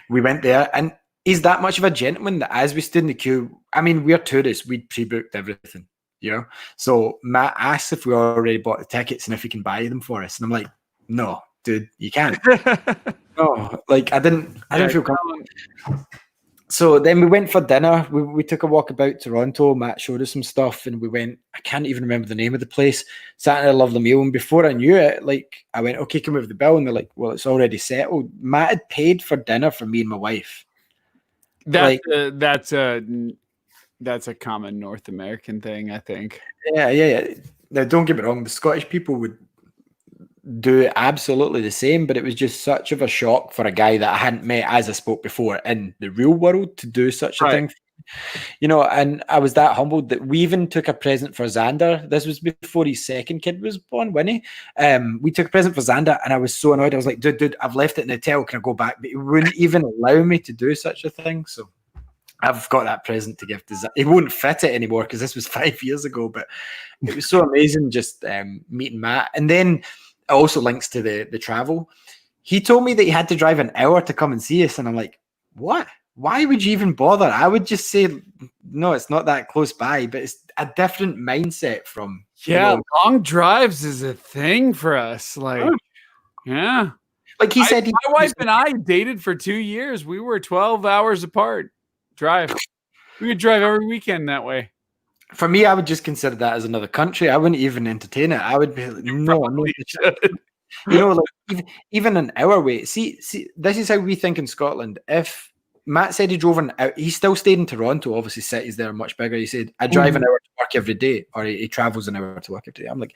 We went there, and he's that much of a gentleman that as we stood in the queue, I mean, we're tourists, we'd pre-booked everything. You know, so Matt asks if we already bought the tickets and if he can buy them for us, and I'm like, "No, dude, you can't." No, like I didn't feel comfortable. So then we went for dinner. We took a walk about Toronto. Matt showed us some stuff, and we went. I can't even remember the name of the place. Sat in a lovely meal, and before I knew it, like I went, "Okay, come with the bill," and they're like, "Well, it's already settled." Matt had paid for dinner for me and my wife. That's a common North American thing, I think. Yeah. Now, don't get me wrong. The Scottish people would do absolutely the same, but it was just such of a shock for a guy that I hadn't met, as I spoke before, in the real world to do such a thing. You know, and I was that humbled that we even took a present for Xander. This was before his second kid was born, Winnie. We took a present for Xander, and I was so annoyed. I was like, dude, I've left it in the hotel. Can I go back? But he wouldn't even allow me to do such a thing. So I've got that present to give to Zach. It won't fit it anymore because this was 5 years ago, but it was so amazing just meeting Matt. And then it also links to the travel. He told me that he had to drive an hour to come and see us. And I'm like, what? Why would you even bother? I would just say, no, it's not that close by, but it's a different mindset from. Long drives is a thing for us. Like, yeah. Like he said, my wife and I dated for 2 years. We were 12 hours apart. Drive. We would drive every weekend that way. For me, I would just consider that as another country. I wouldn't even entertain it. I would be like, no. You know, like even an hour away. See, this is how we think in Scotland. If Matt said he drove an hour, he still stayed in Toronto. Obviously, cities there are much bigger. He said, I drive an hour to work every day, or he travels an hour to work every day. I'm like,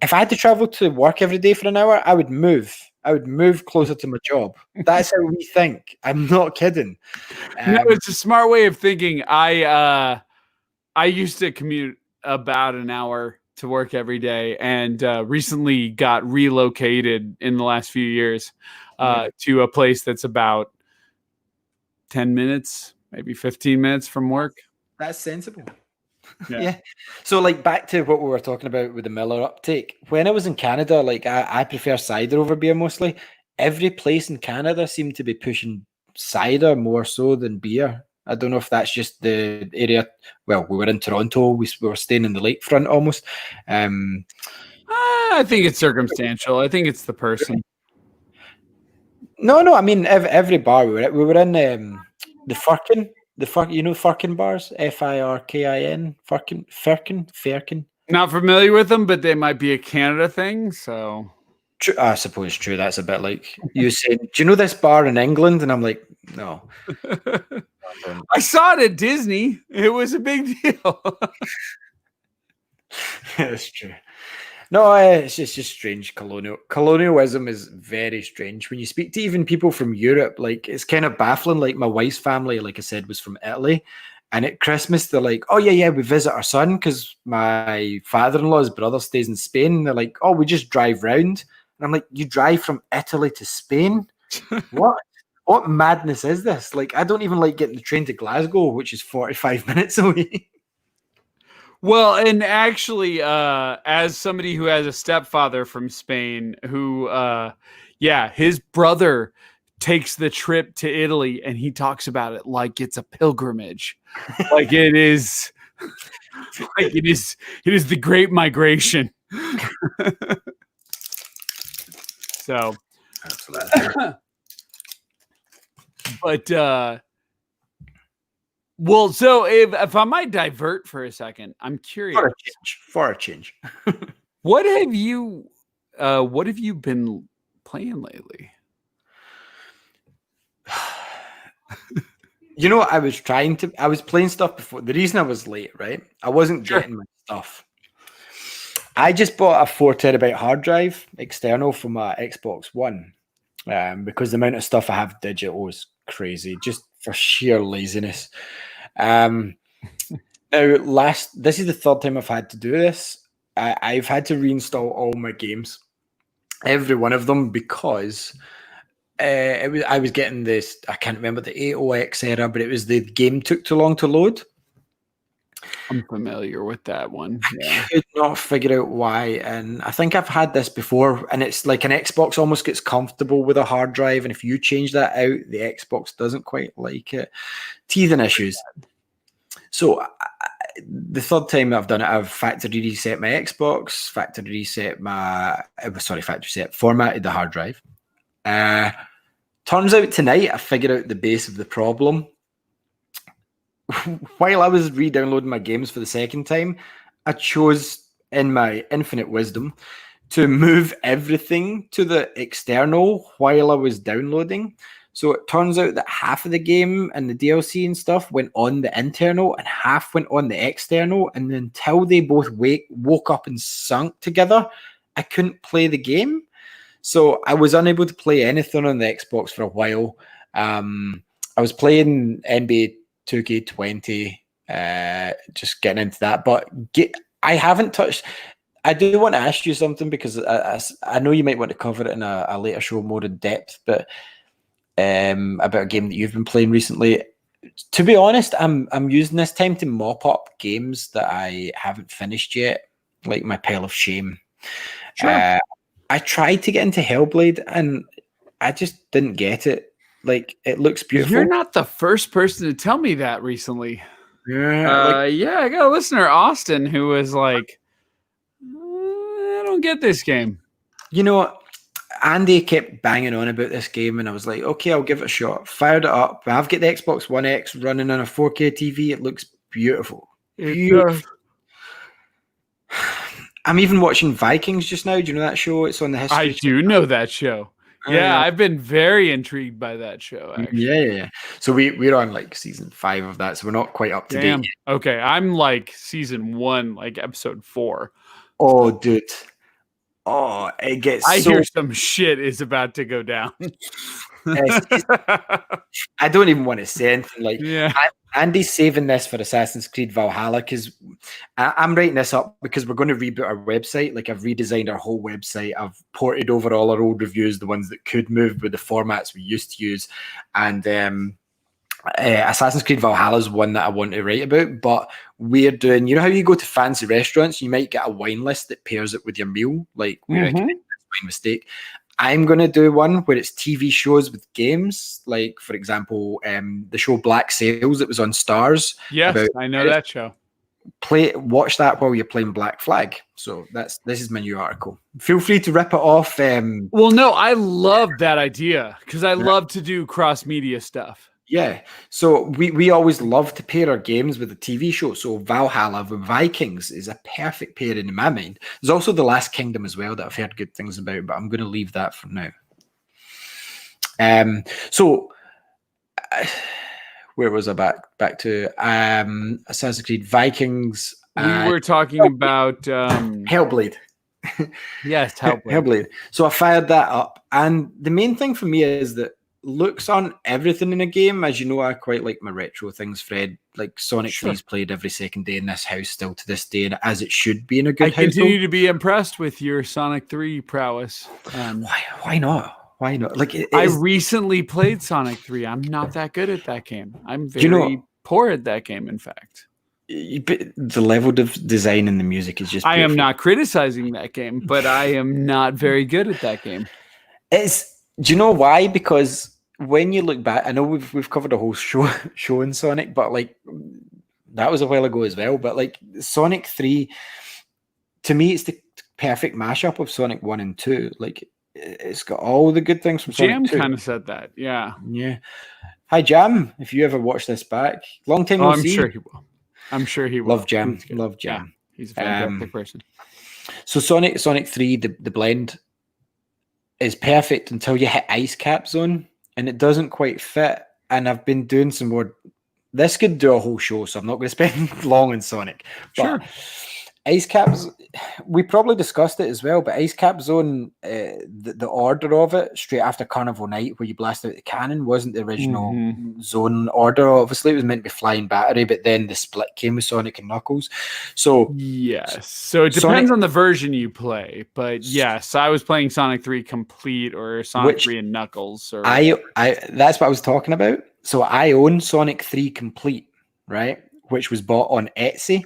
if I had to travel to work every day for an hour, I would move. I would move closer to my job. That's how we think. I'm not kidding. No, it's a smart way of thinking. I used to commute about an hour to work every day, and recently got relocated in the last few years to a place that's about 10 minutes, maybe 15 minutes from work. That's sensible. Yeah. Yeah. So, like, back to what we were talking about with the Miller uptake. When I was in Canada, like, I prefer cider over beer mostly. Every place in Canada seemed to be pushing cider more so than beer. I don't know if that's just the area. Well, we were in Toronto. We were staying in the lakefront almost. I think it's circumstantial. I think it's the person. No. I mean, every bar we were in the Firkin. Firkin bars, Firkin, Firkin. Not familiar with them, but they might be a Canada thing. So True, I suppose true. That's a bit like you saying, "Do you know this bar in England?" And I'm like, "No." I saw it at Disney. It was a big deal. That's true. No, it's just strange. Colonialism is very strange. When you speak to even people from Europe, like it's kind of baffling. Like my wife's family, like I said, was from Italy, and at Christmas they're like, "Oh yeah, we visit our son because my father-in-law's brother stays in Spain." And they're like, "Oh, we just drive round." And I'm like, "You drive from Italy to Spain? What? What madness is this? Like, I don't even like getting the train to Glasgow, which is 45 minutes away." Well, and actually, as somebody who has a stepfather from Spain who, his brother takes the trip to Italy and he talks about it like it's a pilgrimage. Like it is, it is the Great Migration. So, but, well, so if I might divert for a second, I'm curious. For a change. What have you been playing lately? You know, I was playing stuff before. The reason I was late, right? I wasn't getting my stuff. I just bought a 4 terabyte hard drive external for my Xbox One because the amount of stuff I have digital is crazy, just for sheer laziness. Now, this is the third time I've had to do this. I've had to reinstall all my games, every one of them, because I was getting this. I can't remember the 8OX era, but it was the game took too long to load. I'm familiar with that one. I could not figure out why, and I think I've had this before. And it's like an Xbox almost gets comfortable with a hard drive, and if you change that out, the Xbox doesn't quite like it. Teething issues. So the third time I've done it, I've factory reset my Xbox, formatted the hard drive. Turns out tonight I figured out the base of the problem. While I was re-downloading my games for the second time, I chose, in my infinite wisdom, to move everything to the external while I was downloading. So it turns out that half of the game and the DLC and stuff went on the internal and half went on the external. And until they both woke up and sunk together, I couldn't play the game. So I was unable to play anything on the Xbox for a while. I was playing NBA 2K20, just getting into that. But I haven't touched... I do want to ask you something because I know you might want to cover it in a later show more in depth, but about a game that you've been playing recently. To be honest, I'm using this time to mop up games that I haven't finished yet, like my pile of shame. Sure. I tried to get into Hellblade and I just didn't get it. Like, it looks beautiful. You're not the first person to tell me that recently. I got a listener, Austin, who was like, I don't get this game. You know, Andy kept banging on about this game, and I was like, okay, I'll give it a shot. Fired it up. I've got the Xbox One X running on a 4K TV. It looks beautiful. Beautiful. I'm even watching Vikings just now. Do you know that show? It's on the History I do know that show. Yeah, I've been very intrigued by that show, actually. Yeah. So we're on like season 5 of that, so we're not quite up to date yet. Okay, I'm like season 1, like episode 4. Oh, dude. Oh, it gets I so. hear some shit is about to go down. I don't even want to say anything. Like, Yeah. Andy's saving this for Assassin's Creed Valhalla because I'm writing this up because we're going to reboot our website. Like, I've redesigned our whole website. I've ported over all our old reviews, the ones that could move with the formats we used to use, and Assassin's Creed Valhalla is one that I want to write about. But we're doing, you know how you go to fancy restaurants, you might get a wine list that pairs it with your meal. Like, we recommend this wine mistake. I'm going to do one where it's TV shows with games, like, for example, the show Black Sails that was on Stars. Yes, I know that show. Watch that while you're playing Black Flag. So this is my new article. Feel free to rip it off. Well, no, I love that idea because I love to do cross-media stuff. Yeah, so we always love to pair our games with a TV show. So Valhalla with Vikings is a perfect pairing in my mind. There's also The Last Kingdom as well that I've heard good things about, but I'm going to leave that for now. Where was I back to? Assassin's Creed Vikings. We were talking about Hellblade. Yes, Hellblade. So I fired that up, and the main thing for me is that looks on everything in a game. As you know, I quite like my retro things, Fred. Like Sonic 3's played every second day in this house still to this day, and as it should be in a good household. I continue to be impressed with your Sonic 3 prowess. Why not? Why not? Like I recently played Sonic 3. I'm not that good at that game. I'm very poor at that game, in fact. The level of design and the music is just beautiful. I am not criticizing that game, but I am not very good at that game. Do you know why? Because when you look back, I know we've covered a whole show in Sonic, but like that was a while ago as well. But like Sonic 3, to me, it's the perfect mashup of Sonic 1 and 2. Like it's got all the good things from Sonic 2. Jam kind of said that, yeah. Hi Jam, if you ever watch this back, long time no see. I'm sure he will. I'm sure he will. Love Jam. Love Jam. Yeah, he's a fantastic person. So Sonic 3, the blend is perfect until you hit Ice Cap Zone, and it doesn't quite fit. And I've been doing some more. This could do a whole show, so I'm not going to spend long on Sonic. Sure. But Ice Caps, we probably discussed it as well, but Ice Cap Zone, the order of it, straight after Carnival Night, where you blast out the cannon, wasn't the original zone order. Obviously, it was meant to be Flying Battery, but then the split came with Sonic and Knuckles. So yes, so it depends on the version you play, but yes, I was playing Sonic 3 Complete or Sonic 3 and Knuckles. Or that's what I was talking about. So I own Sonic 3 Complete, right? Which was bought on Etsy.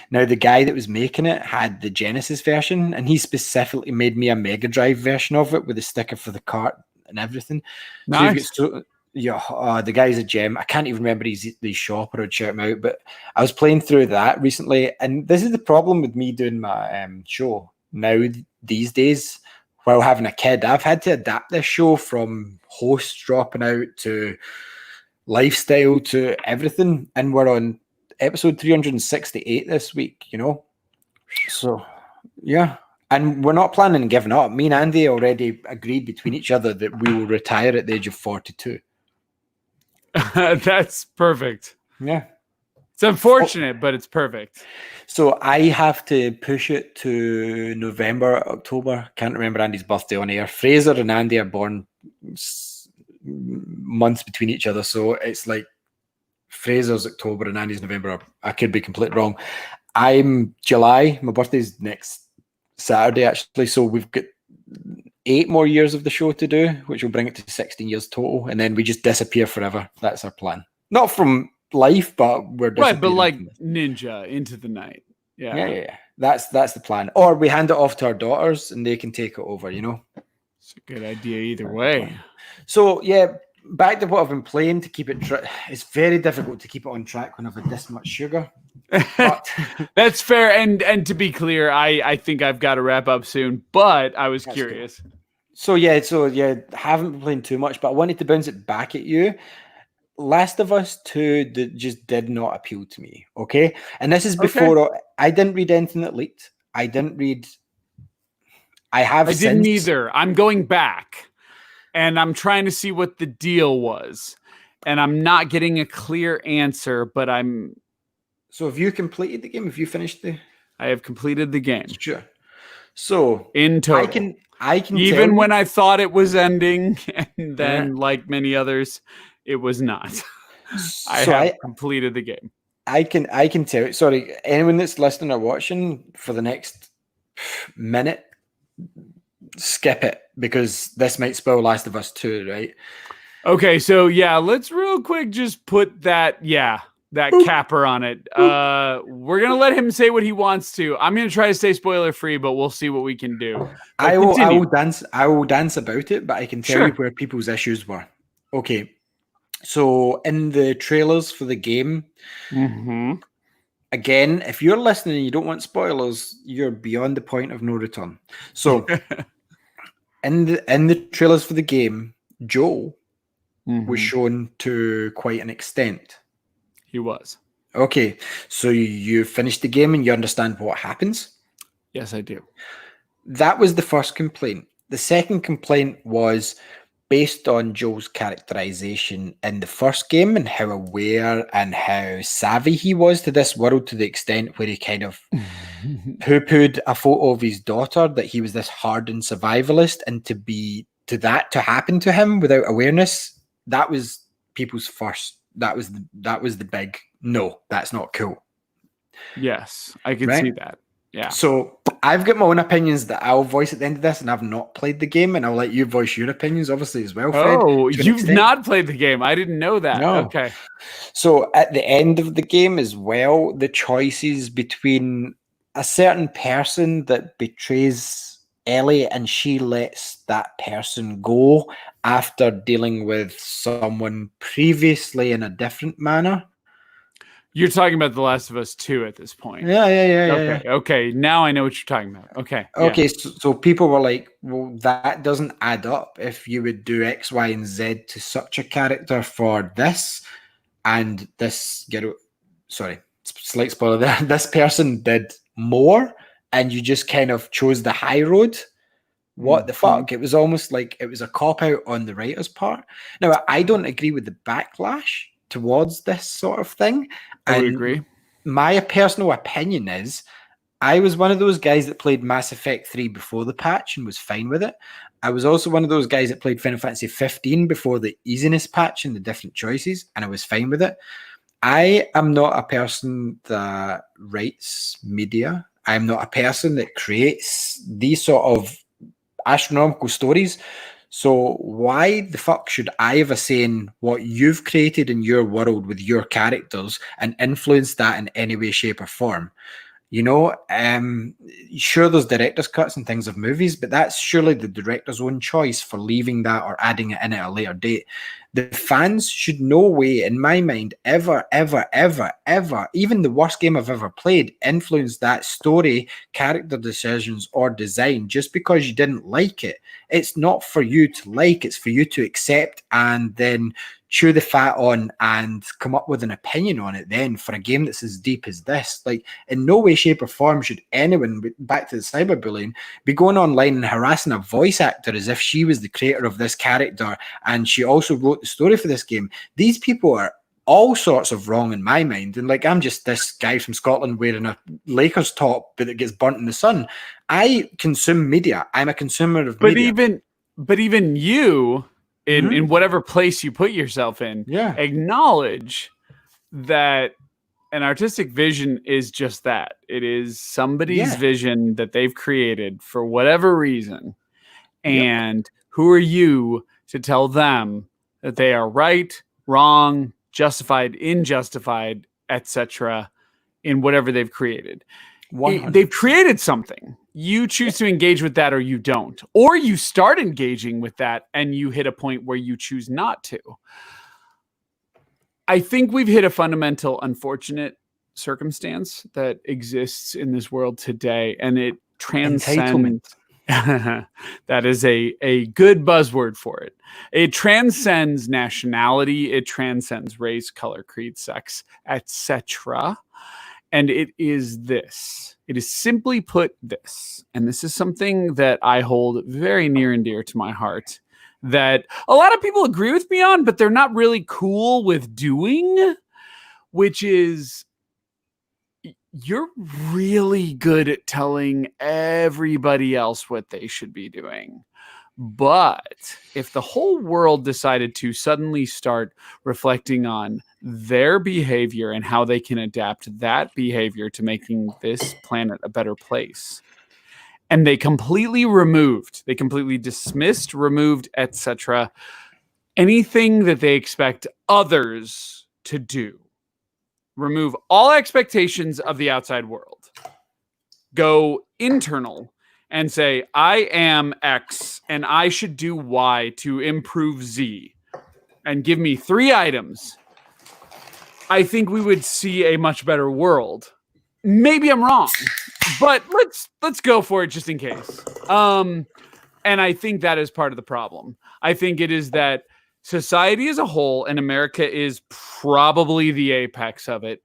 Now, the guy that was making it had the Genesis version, and he specifically made me a Mega Drive version of it with a sticker for the cart and everything. Nice. So the guy's a gem. I can't even remember his shop, or I'd shout him out, but I was playing through that recently, and this is the problem with me doing my show now these days while having a kid. I've had to adapt this show from hosts dropping out to lifestyle to everything, and we're on episode 368 this week, you know? So, yeah. And we're not planning on giving up. Me and Andy already agreed between each other that we will retire at the age of 42. That's perfect. Yeah. It's unfortunate, but it's perfect. So I have to push it to November, October. Can't remember Andy's birthday on air. Fraser and Andy are born months between each other. So it's like Fraser's October and Andy's November. I could be completely wrong. I'm July. My birthday's next Saturday, actually. So we've got 8 more years of the show to do, which will bring it to 16 years total. And then we just disappear forever. That's our plan. Not from life, but we're right. But like ninja into the night. Yeah. That's the plan. Or we hand it off to our daughters and they can take it over, you know? It's a good idea either way. So, yeah. Back to what I've been playing to keep it. It's very difficult to keep it on track when I've had this much sugar. But that's fair. And to be clear, I think I've got to wrap up soon. But I was curious. Cool. So yeah, haven't been playing too much, but I wanted to bounce it back at you. Last of Us 2 just did not appeal to me. Okay, and this is before I didn't read anything that leaked. I didn't either. I'm going back. And I'm trying to see what the deal was. And I'm not getting a clear answer, but So have you completed the game? Have you finished I have completed the game. Sure. So in total, I can even tell when I thought it was ending, and then like many others, it was not. I have completed the game. I can tell. Sorry, anyone that's listening or watching for the next minute, skip it because this might spoil Last of Us 2, right? Okay, so yeah, let's real quick just put that capper on it. We're gonna let him say what he wants to. I'm gonna try to stay spoiler free, but we'll see what we can do. I will dance about it, but I can tell you Sure. where people's issues were. Okay. So in the trailers for the game, again, if you're listening and you don't want spoilers, you're beyond the point of no return. So in the trailers for the game, Joel was shown to quite an extent. He was. Okay, so you finish the game and you understand what happens? Yes, I do. That was the first complaint. The second complaint was based on Joel's characterization in the first game and how aware and how savvy he was to this world, to the extent where he kind of poo-pooed a photo of his daughter, that he was this hardened survivalist, and to happen to him without awareness, that was people's first. That was the big no. That's not cool. Yes, I can see that. Yeah. So I've got my own opinions that I'll voice at the end of this, and I've not played the game, and I'll let you voice your opinions, obviously, as well, Fred. Oh, you've not played the game. I didn't know that. No. Okay. So at the end of the game as well, the choices between a certain person that betrays Ellie and she lets that person go after dealing with someone previously in a different manner. You're talking about The Last of Us 2 at this point. Yeah. Okay. Now I know what you're talking about. Okay. Okay. So people were like, well, that doesn't add up if you would do X, Y, and Z to such a character for this. And this slight spoiler there. This person did more, and you just kind of chose the high road. What the fuck? It was almost like it was a cop out on the writer's part. Now, I don't agree with the backlash towards this sort of thing. I would agree. My personal opinion is, I was one of those guys that played Mass Effect 3 before the patch and was fine with it. I was also one of those guys that played Final Fantasy 15 before the easiness patch and the different choices, and I was fine with it. I am not a person that writes media. I'm not a person that creates these sort of astronomical stories. So why the fuck should I have a say in what you've created in your world with your characters and influence that in any way, shape, or form? You know, sure, there's director's cuts and things of movies, but that's surely the director's own choice for leaving that or adding it in at a later date. The fans should no way, in my mind, ever, even the worst game I've ever played, influence that story, character decisions, or design just because you didn't like it. It's not for you to like, it's for you to accept and then chew the fat on and come up with an opinion on it then for a game that's as deep as this. Like, in no way, shape, or form should anyone, back to the cyberbullying, be going online and harassing a voice actor as if she was the creator of this character and she also wrote the story for this game. These people are all sorts of wrong in my mind. And like, I'm just this guy from Scotland wearing a Lakers top but it gets burnt in the sun. I consume media. I'm a consumer of media. But even you, in whatever place you put yourself in, acknowledge that an artistic vision is just that. It is somebody's vision that they've created for whatever reason. And who are you to tell them that they are right, wrong, justified, unjustified, etc. in whatever they've created? 100%. They've created something. You choose to engage with that or you don't. Or you start engaging with that and you hit a point where you choose not to. I think we've hit a fundamental, unfortunate circumstance that exists in this world today, and it transcends. That is a good buzzword for it. It transcends nationality. It transcends race, color, creed, sex, etc. And it is this. It is simply put this. And this is something that I hold very near and dear to my heart, that a lot of people agree with me on, but they're not really cool with doing, which is you're really good at telling everybody else what they should be doing. But if the whole world decided to suddenly start reflecting on their behavior and how they can adapt that behavior to making this planet a better place, and they completely dismissed, removed, etc., anything that they expect others to do, remove all expectations of the outside world, go internal and say, I am X and I should do Y to improve Z, and give me 3 items, I think we would see a much better world. Maybe I'm wrong, but let's go for it just in case. And I think that is part of the problem. I think it is that society as a whole, and America is probably the apex of it,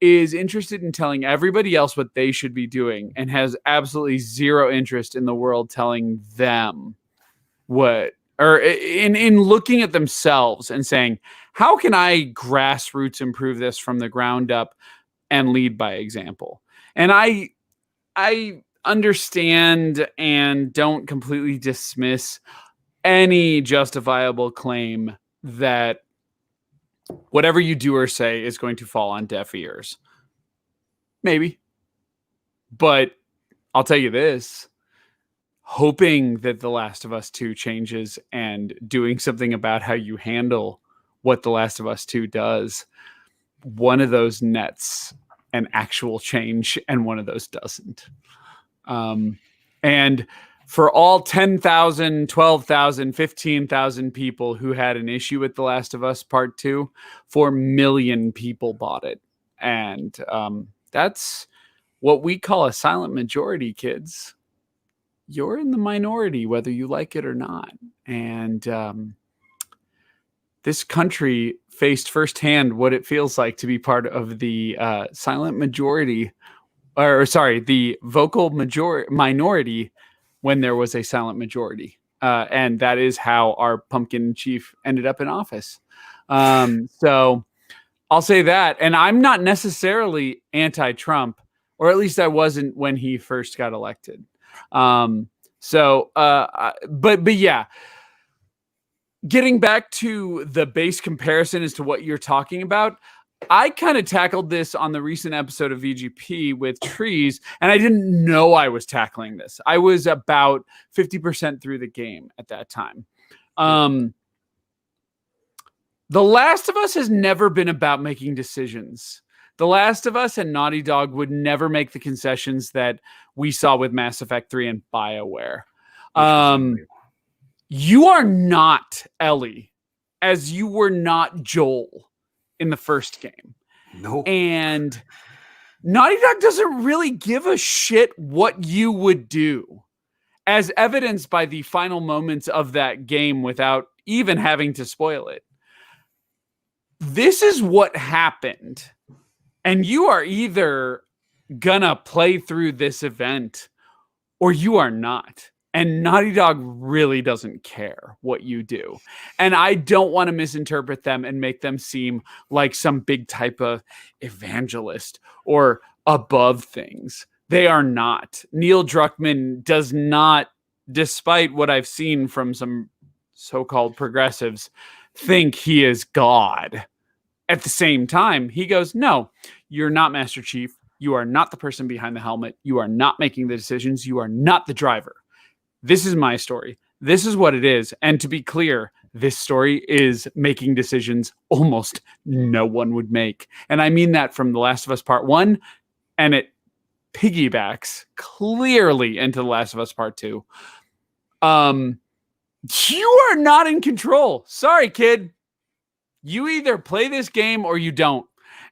is interested in telling everybody else what they should be doing and has absolutely zero interest in the world telling them what, or in looking at themselves and saying, how can I grassroots improve this from the ground up and lead by example? And I understand and don't completely dismiss any justifiable claim that whatever you do or say is going to fall on deaf ears. Maybe. But I'll tell you this, hoping that The Last of Us 2 changes and doing something about how you handle what The Last of Us 2 does, one of those nets an actual change and one of those doesn't. And for all 10,000, 12,000, 15,000 people who had an issue with The Last of Us Part 2, 4 million people bought it. And that's what we call a silent majority, kids. You're in the minority, whether you like it or not. And this country faced firsthand what it feels like to be part of the silent majority, or sorry, the vocal minority when there was a silent majority. And that is how our pumpkin chief ended up in office. So I'll say that. And I'm not necessarily anti-Trump, or at least I wasn't when he first got elected. But yeah, getting back to the base comparison as to what you're talking about, I kind of tackled this on the recent episode of VGP with trees, and I didn't know I was tackling this. I was about 50% through the game at that time. The Last of Us has never been about making decisions. The Last of Us and Naughty Dog would never make the concessions that we saw with Mass Effect 3 and BioWare. You are not Ellie, as you were not Joel in the first game. No. And Naughty Dog doesn't really give a shit what you would do, as evidenced by the final moments of that game without even having to spoil it. This is what happened. And you are either gonna play through this event or you are not. And Naughty Dog really doesn't care what you do. And I don't want to misinterpret them and make them seem like some big type of evangelist or above things. They are not. Neil Druckmann does not, despite what I've seen from some so-called progressives, think he is God. At the same time, he goes, no, you're not Master Chief. You are not the person behind the helmet. You are not making the decisions. You are not the driver. This is my story. This is what it is. And to be clear, this story is making decisions almost no one would make. And I mean that from The Last of Us Part 1, and it piggybacks clearly into The Last of Us Part 2. You are not in control. Sorry, kid. You either play this game or you don't.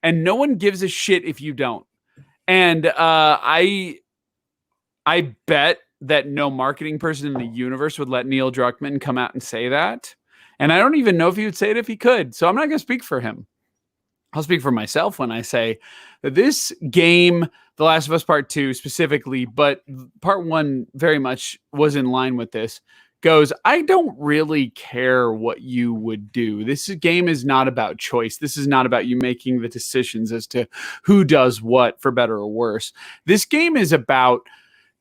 And no one gives a shit if you don't. And I bet that no marketing person in the universe would let Neil Druckmann come out and say that. And I don't even know if he would say it if he could. So I'm not going to speak for him. I'll speak for myself when I say that this game, The Last of Us Part 2 specifically, but Part 1 very much was in line with this, goes, I don't really care what you would do. This game is not about choice. This is not about you making the decisions as to who does what, for better or worse. This game is about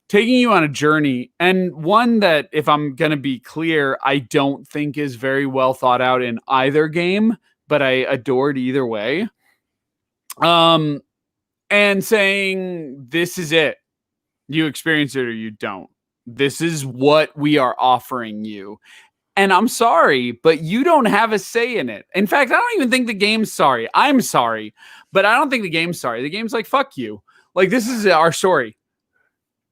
taking you on a journey, and one that, if I'm going to be clear, I don't think is very well thought out in either game, but I adored either way. And saying, this is it. You experience it or you don't. This is what we are offering you. And I'm sorry, but you don't have a say in it. In fact, I don't even think the game's sorry. I'm sorry, but I don't think the game's sorry. The game's like, fuck you. Like, this is our story.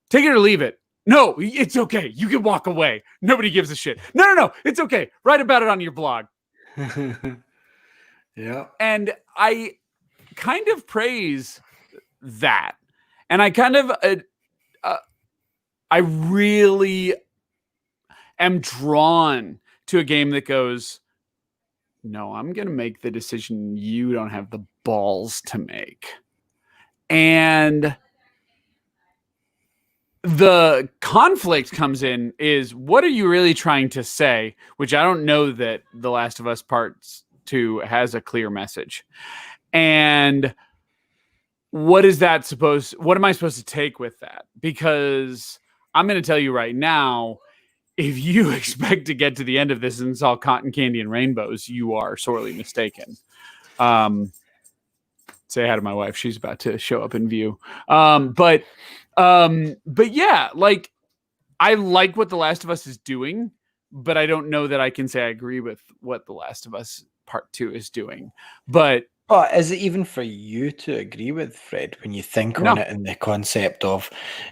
Take it or leave it. No, it's okay. You can walk away. Nobody gives a shit. No. It's okay. Write about it on your blog. Yeah. And I kind of praise that. And I kind of, I really am drawn to a game that goes, no, I'm going to make the decision you don't have the balls to make. And the conflict comes in is, what are you really trying to say? Which I don't know that The Last of Us Part 2 has a clear message. And what am I supposed to take with that? Because I'm going to tell you right now, if you expect to get to the end of this and it's all cotton candy and rainbows, you are sorely mistaken. Say hi to my wife. She's about to show up in view. But yeah, like, I like what The Last of Us is doing, but I don't know that I can say I agree with what The Last of Us Part 2 is doing. But is it even for you to agree with, Fred, when you think on it in the concept of,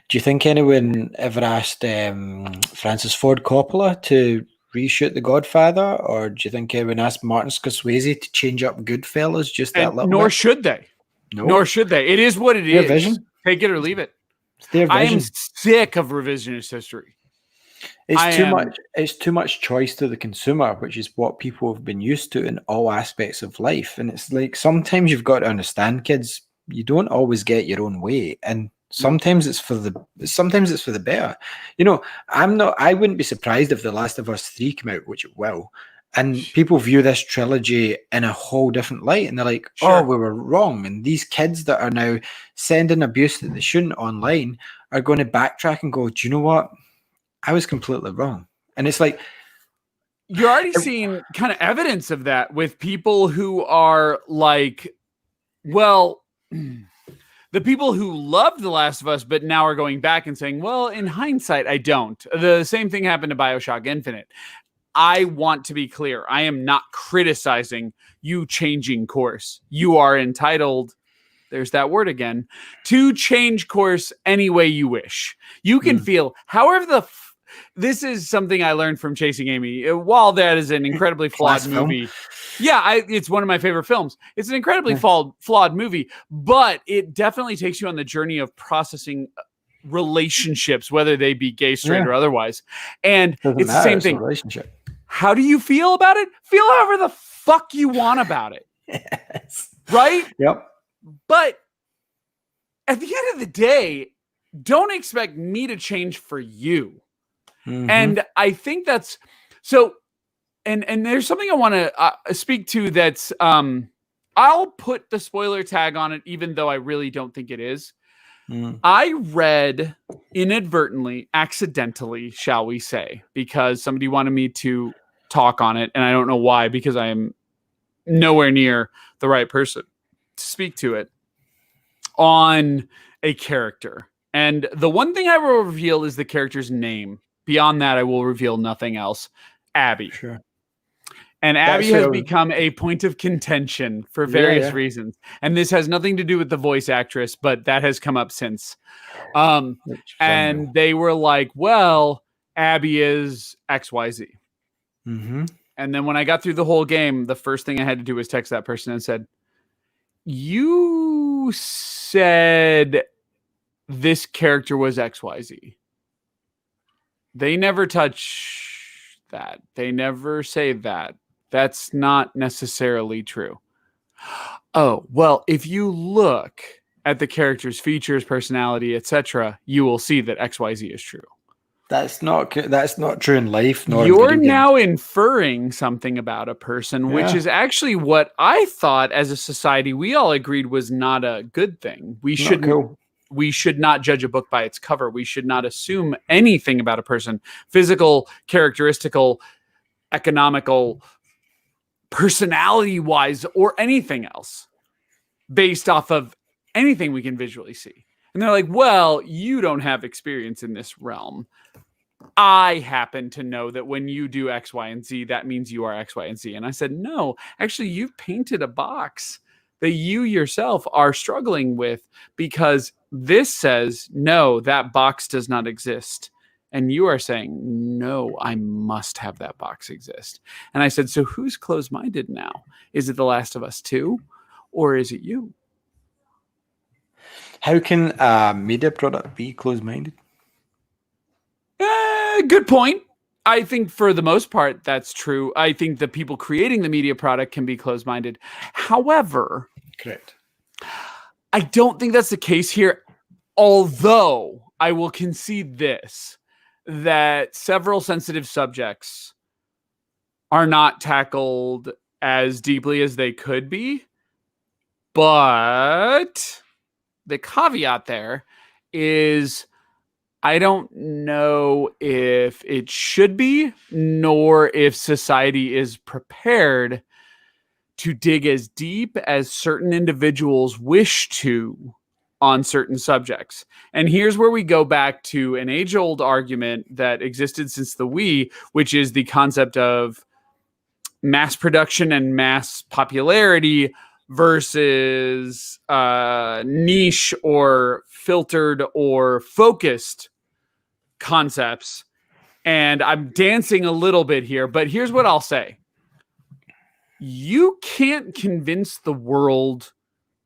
do you think anyone ever asked Francis Ford Coppola to reshoot The Godfather? Or do you think anyone asked Martin Scorsese to change up Goodfellas just that little nor bit? should they. No. Nor should they. It is what it is. Vision. Take it or leave it. It's their vision. I am sick of revisionist history. It's too much choice to the consumer, which is what people have been used to in all aspects of life. And it's like, sometimes you've got to understand, kids, you don't always get your own way. And sometimes it's for the better. You know, I wouldn't be surprised if The Last of Us 3 came out, which it will. And people view this trilogy in a whole different light. And they're like, oh, we were wrong. And these kids that are now sending abuse that they shouldn't online are going to backtrack and go, do you know what? I was completely wrong. And it's like, you're already seeing kind of evidence of that with people who are like, well, the people who loved The Last of Us, but now are going back and saying, well, in hindsight, I don't. The same thing happened to BioShock Infinite. I want to be clear. I am not criticizing you changing course. You are entitled, there's that word again, to change course any way you wish. You can feel however this is something I learned from Chasing Amy. While that is an incredibly flawed movie. Yeah, it's one of my favorite films. It's an incredibly flawed movie, but it definitely takes you on the journey of processing relationships, whether they be gay, straight, or otherwise. And it's the same thing. Relationship. How do you feel about it? Feel however the fuck you want about it. Yes. Right? Yep. But at the end of the day, don't expect me to change for you. Mm-hmm. And I think that's so. And there's something I want to speak to that's I'll put the spoiler tag on it, even though I really don't think it is. I read inadvertently, accidentally, shall we say, because somebody wanted me to talk on it, and I don't know why, because I am nowhere near the right person to speak to it, on a character. And the one thing I will reveal is the character's name. Beyond that, I will reveal nothing else. Abby. Sure. And Abby has become a point of contention for various reasons. And this has nothing to do with the voice actress, but that has come up since. And they were like, well, Abby is XYZ. Mm-hmm. And then when I got through the whole game, the first thing I had to do was text that person and said, you said this character was XYZ. They never touch that. They never say that. That's not necessarily true. Oh, well, if you look at the character's features, personality, etc., you will see that XYZ is true. That's not true in life. Nor You're in video now inferring something about a person, which is actually what I thought as a society we all agreed was not a good thing. We should not judge a book by its cover. We should not assume anything about a person, physical, characteristical, economical, personality wise, or anything else based off of anything we can visually see. And they're like, well, you don't have experience in this realm. I happen to know that when you do X, Y, and Z, that means you are X, Y, and Z. And I said, no, actually, you've painted a box that you yourself are struggling with, because this says, no, that box does not exist. And you are saying, no, I must have that box exist. And I said, so who's closed-minded now? Is it The Last of Us 2, or is it you? How can a media product be closed-minded? Good point. I think for the most part, that's true. I think the people creating the media product can be closed-minded. However, correct. I don't think that's the case here. Although I will concede this, that several sensitive subjects are not tackled as deeply as they could be. But the caveat there is, I don't know if it should be, nor if society is prepared to dig as deep as certain individuals wish to on certain subjects. And here's where we go back to an age-old argument that existed since the Wii, which is the concept of mass production and mass popularity versus niche or filtered or focused concepts. And I'm dancing a little bit here, but here's what I'll say. You can't convince the world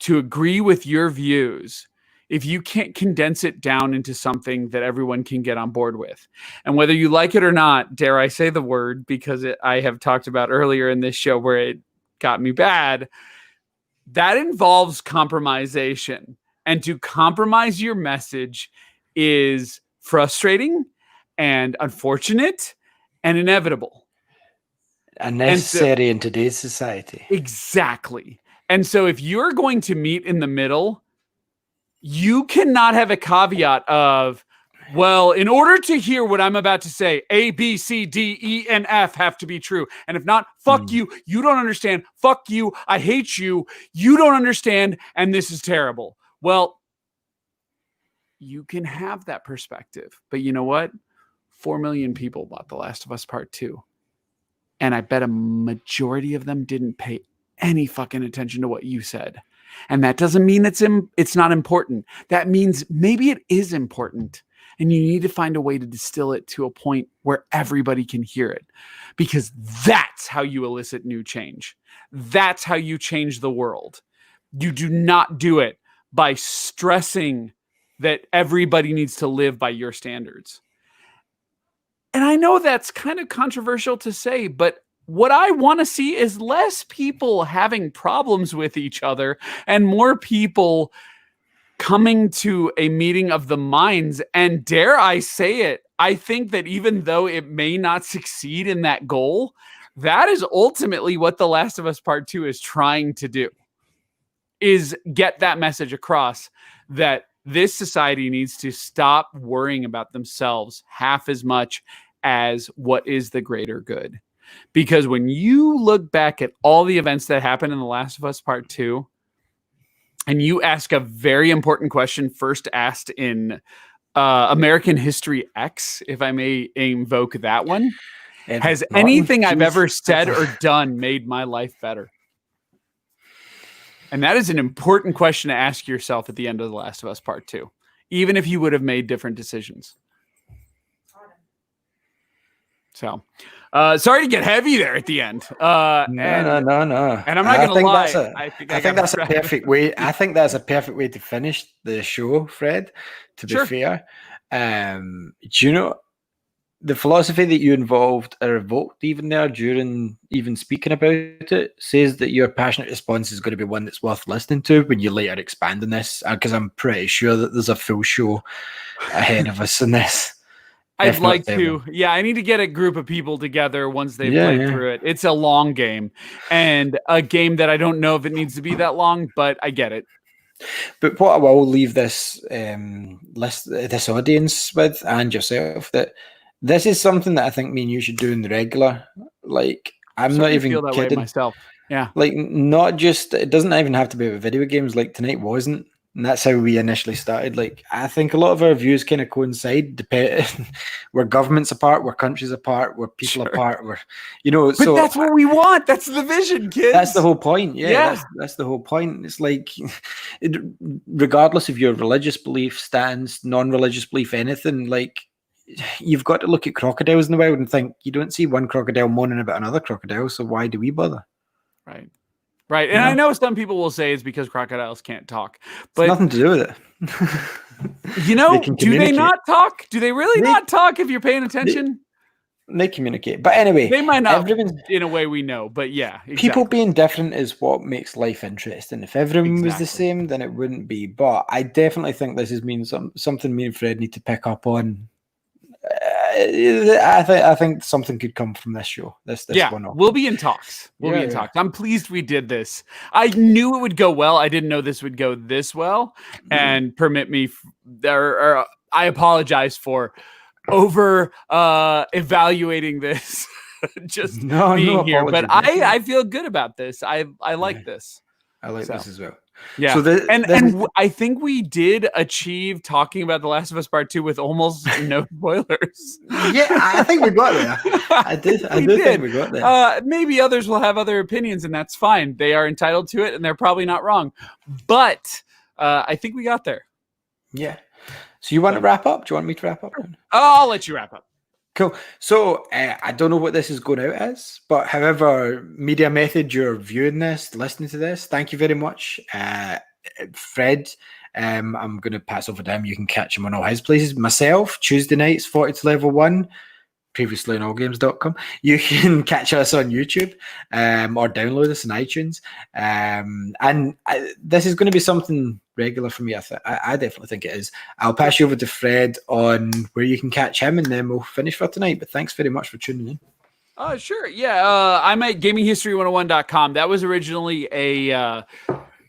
to agree with your views if you can't condense it down into something that everyone can get on board with. And whether you like it or not, dare I say the word, because I have talked about earlier in this show where it got me bad, that involves compromisation. And to compromise your message is frustrating and unfortunate and inevitable. And necessary in today's society. Exactly. And so if you're going to meet in the middle, you cannot have a caveat of, well, in order to hear what I'm about to say, A, B, C, D, E, and F have to be true. And if not, fuck you. You don't understand. Fuck you. I hate you. You don't understand. And this is terrible. Well, you can have that perspective. But you know what? 4 million people bought The Last of Us Part 2. And I bet a majority of them didn't pay any fucking attention to what you said. And that doesn't mean it's not important. That means maybe it is important. And you need to find a way to distill it to a point where everybody can hear it. Because that's how you elicit new change. That's how you change the world. You do not do it by stressing that everybody needs to live by your standards. And I know that's kind of controversial to say, but what I want to see is less people having problems with each other and more people coming to a meeting of the minds. And dare I say it, I think that even though it may not succeed in that goal, that is ultimately what The Last of Us Part 2 is trying to do, is get that message across that this society needs to stop worrying about themselves half as much as what is the greater good. Because when you look back at all the events that happened in The Last of Us Part 2, and you ask a very important question first asked in American History X, if I may invoke that one, has anything I've ever said or done made my life better? And that is an important question to ask yourself at the end of The Last of Us Part 2, even if you would have made different decisions. So, sorry to get heavy there at the end. No. And I'm not going to lie. I think that's a perfect way. I think that's a perfect way to finish the show, Fred. To be fair, do you know the philosophy that you evoked even there during even speaking about it says that your passionate response is going to be one that's worth listening to when you later expand on this, because I'm pretty sure that there's a full show ahead of us in this. I'd like to. Yeah, I need to get a group of people together once they've played through it. It's a long game, and a game that I don't know if it needs to be that long, but I get it. But what I will leave this this audience with, and yourself, that this is something that I think me and you should do in the regular. Like, I'm not even feel that kidding. way myself. Yeah. Like, not just, it doesn't even have to be about video games. Like, tonight wasn't. And that's how we initially started. Like, I think a lot of our views kind of coincide. We're governments apart, we're countries apart, we're people apart. We're, but so that's what we want. That's the vision, kids. That's the whole point. Yeah. That's the whole point. It's like, regardless of your religious belief, stance, non-religious belief, anything, like, you've got to look at crocodiles in the wild and think, you don't see one crocodile moaning about another crocodile, so why do we bother? Right. Right. And I know some people will say it's because crocodiles can't talk. But it's nothing to do with it. Do they not talk? Do they really not talk if you're paying attention? They communicate. But anyway, they might not in a way we know, but yeah. Exactly. People being different is what makes life interesting. If everyone was the same, then it wouldn't be. But I definitely think this has been something me and Fred need to pick up on. I think something could come from this show. This one off. We'll be in talks. We'll be in talks. I'm pleased we did this. I knew it would go well. I didn't know this would go this well. And permit me, I apologize for over evaluating this. Just being here, but I feel good about this. I like this. I like this as well. Yeah, so and I think we did achieve talking about The Last of Us Part 2 with almost no spoilers. Yeah, I think we got there. I did think we got there. Maybe others will have other opinions, and that's fine. They are entitled to it, and they're probably not wrong. But I think we got there. Yeah. So you want to wrap up? Do you want me to wrap up? I'll let you wrap up. Cool. So I don't know what this is going out as, but however media method you're viewing this, listening to this, thank you very much. Fred, I'm going to pass over to him. You can catch him on all his places. Myself, Tuesday nights, 40 to level 1, previously on allgames.com. You can catch us on YouTube or download us on iTunes. This is going to be something regular for me. I definitely think it is. I'll pass you over to Fred on where you can catch him, and then we'll finish for tonight. But thanks very much for tuning in. Sure. Yeah. I'm at gaminghistory101.com. That was originally a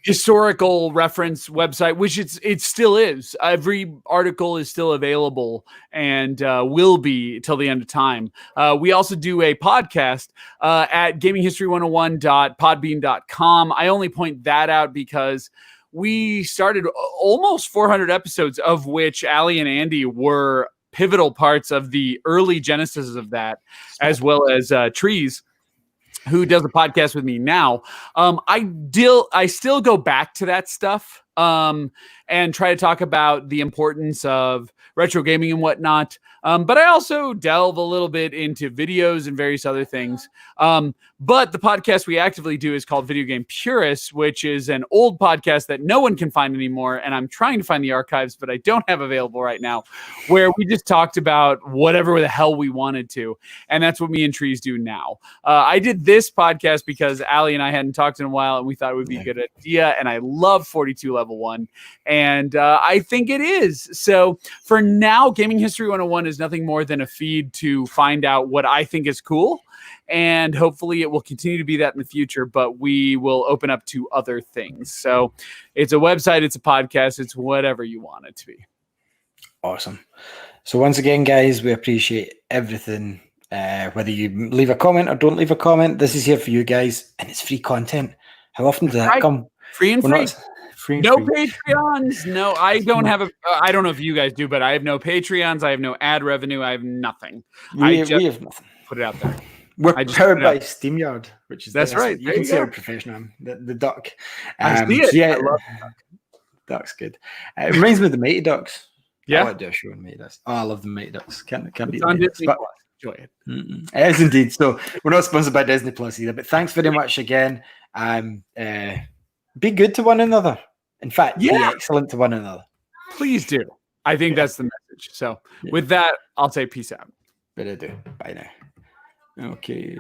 historical reference website, which it still is. Every article is still available and will be till the end of time. We also do a podcast at gaminghistory101.podbean.com. I only point that out because we started almost 400 episodes, of which Allie and Andy were pivotal parts of the early genesis of that, as well as Trees, who does a podcast with me now. I still go back to that stuff and try to talk about the importance of retro gaming and whatnot. But I also delve a little bit into videos and various other things. But the podcast we actively do is called Video Game Purists, which is an old podcast that no one can find anymore. And I'm trying to find the archives, but I don't have available right now, where we just talked about whatever the hell we wanted to. And that's what me and Trees do now. I did this podcast because Allie and I hadn't talked in a while, and we thought it would be a good idea. And I love 42 Level 1. And I think it is. So for now, Gaming History 101 is nothing more than a feed to find out what I think is cool. And hopefully it will continue to be that in the future, but we will open up to other things. So it's a website, it's a podcast, it's whatever you want it to be. Awesome. So once again, guys, we appreciate everything. Whether you leave a comment or don't leave a comment, this is here for you guys, and it's free content. How often does that come? Free and free. No Patreons. No, I don't have I don't know if you guys do, but I have no Patreons. I have no ad revenue. I have nothing. We have nothing. Put it out there. We're powered by SteamYard, which is that's right. You can see how professional the duck. I see it. Yeah, I love the duck. Duck's good. It reminds me of the Mighty Ducks. Yeah, I like to do a show on Mighty Ducks. Oh, I love the Mighty Ducks. Can't beat on Disney Plus. Enjoy it. It is indeed. So we're not sponsored by Disney Plus either. But thanks very much again. Be good to one another. In fact, be excellent to one another. Please do. I think that's the message. So with that, I'll say peace out. Better do. Bye now. Okay.